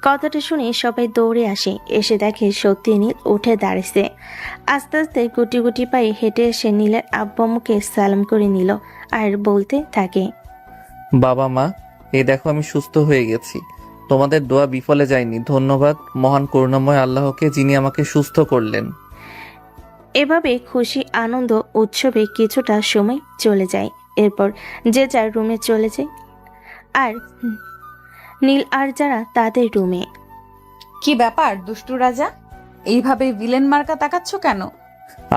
কথাটা শুনে সবাই দৌড়ে আসে। এসে দেখে সত্যি নীল উঠে দাঁড়িয়েছে। আস্তে আস্তে গুটি গুটি পায়ে হেঁটে এসে নীলের আব্বু আম্মুকে সালাম করে নিল আর বলতে থাকে, বাবা মা, এই দেখো আমি সুস্থ হয়ে গেছি। তোমাদের দোয়া বিফলে যায়নি। ধন্যবাদ মহান করুণাময় আল্লাহকে, যিনি আমাকে সুস্থ করলেন। এভাবে খুশি আনন্দ উৎসবে কিছুটা সময় চলে যায়। এরপর যে যার রুমে চলে যায় আর নীল আর যারা তাদের রুমে। কি ব্যাপার দুষ্টু রাজা, এইভাবে ভিলেন মার্কা তাকাচ্ছ কেন?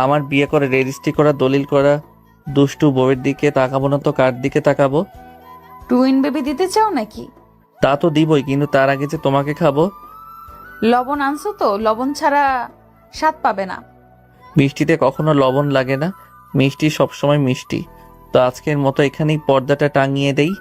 আমার বিয়ে করে রেজিস্ট্রি করা দলিল করা দুষ্টু বউয়ের দিকে তাকাবো না তো কার দিকে তাকাবো? টুইন বেবি দিতে চাও নাকি? তা তো দিবই, কিন্তু তার আগে যে তোমাকে খাবো। লবণ আনছো তো? লবণ ছাড়া স্বাদ পাবে না। মিষ্টিতে কখনো লবণ লাগে না, মিষ্টি সবসময় মিষ্টি। তো আজকের মতো এখানেই পর্দাটা টাঙিয়ে দেই।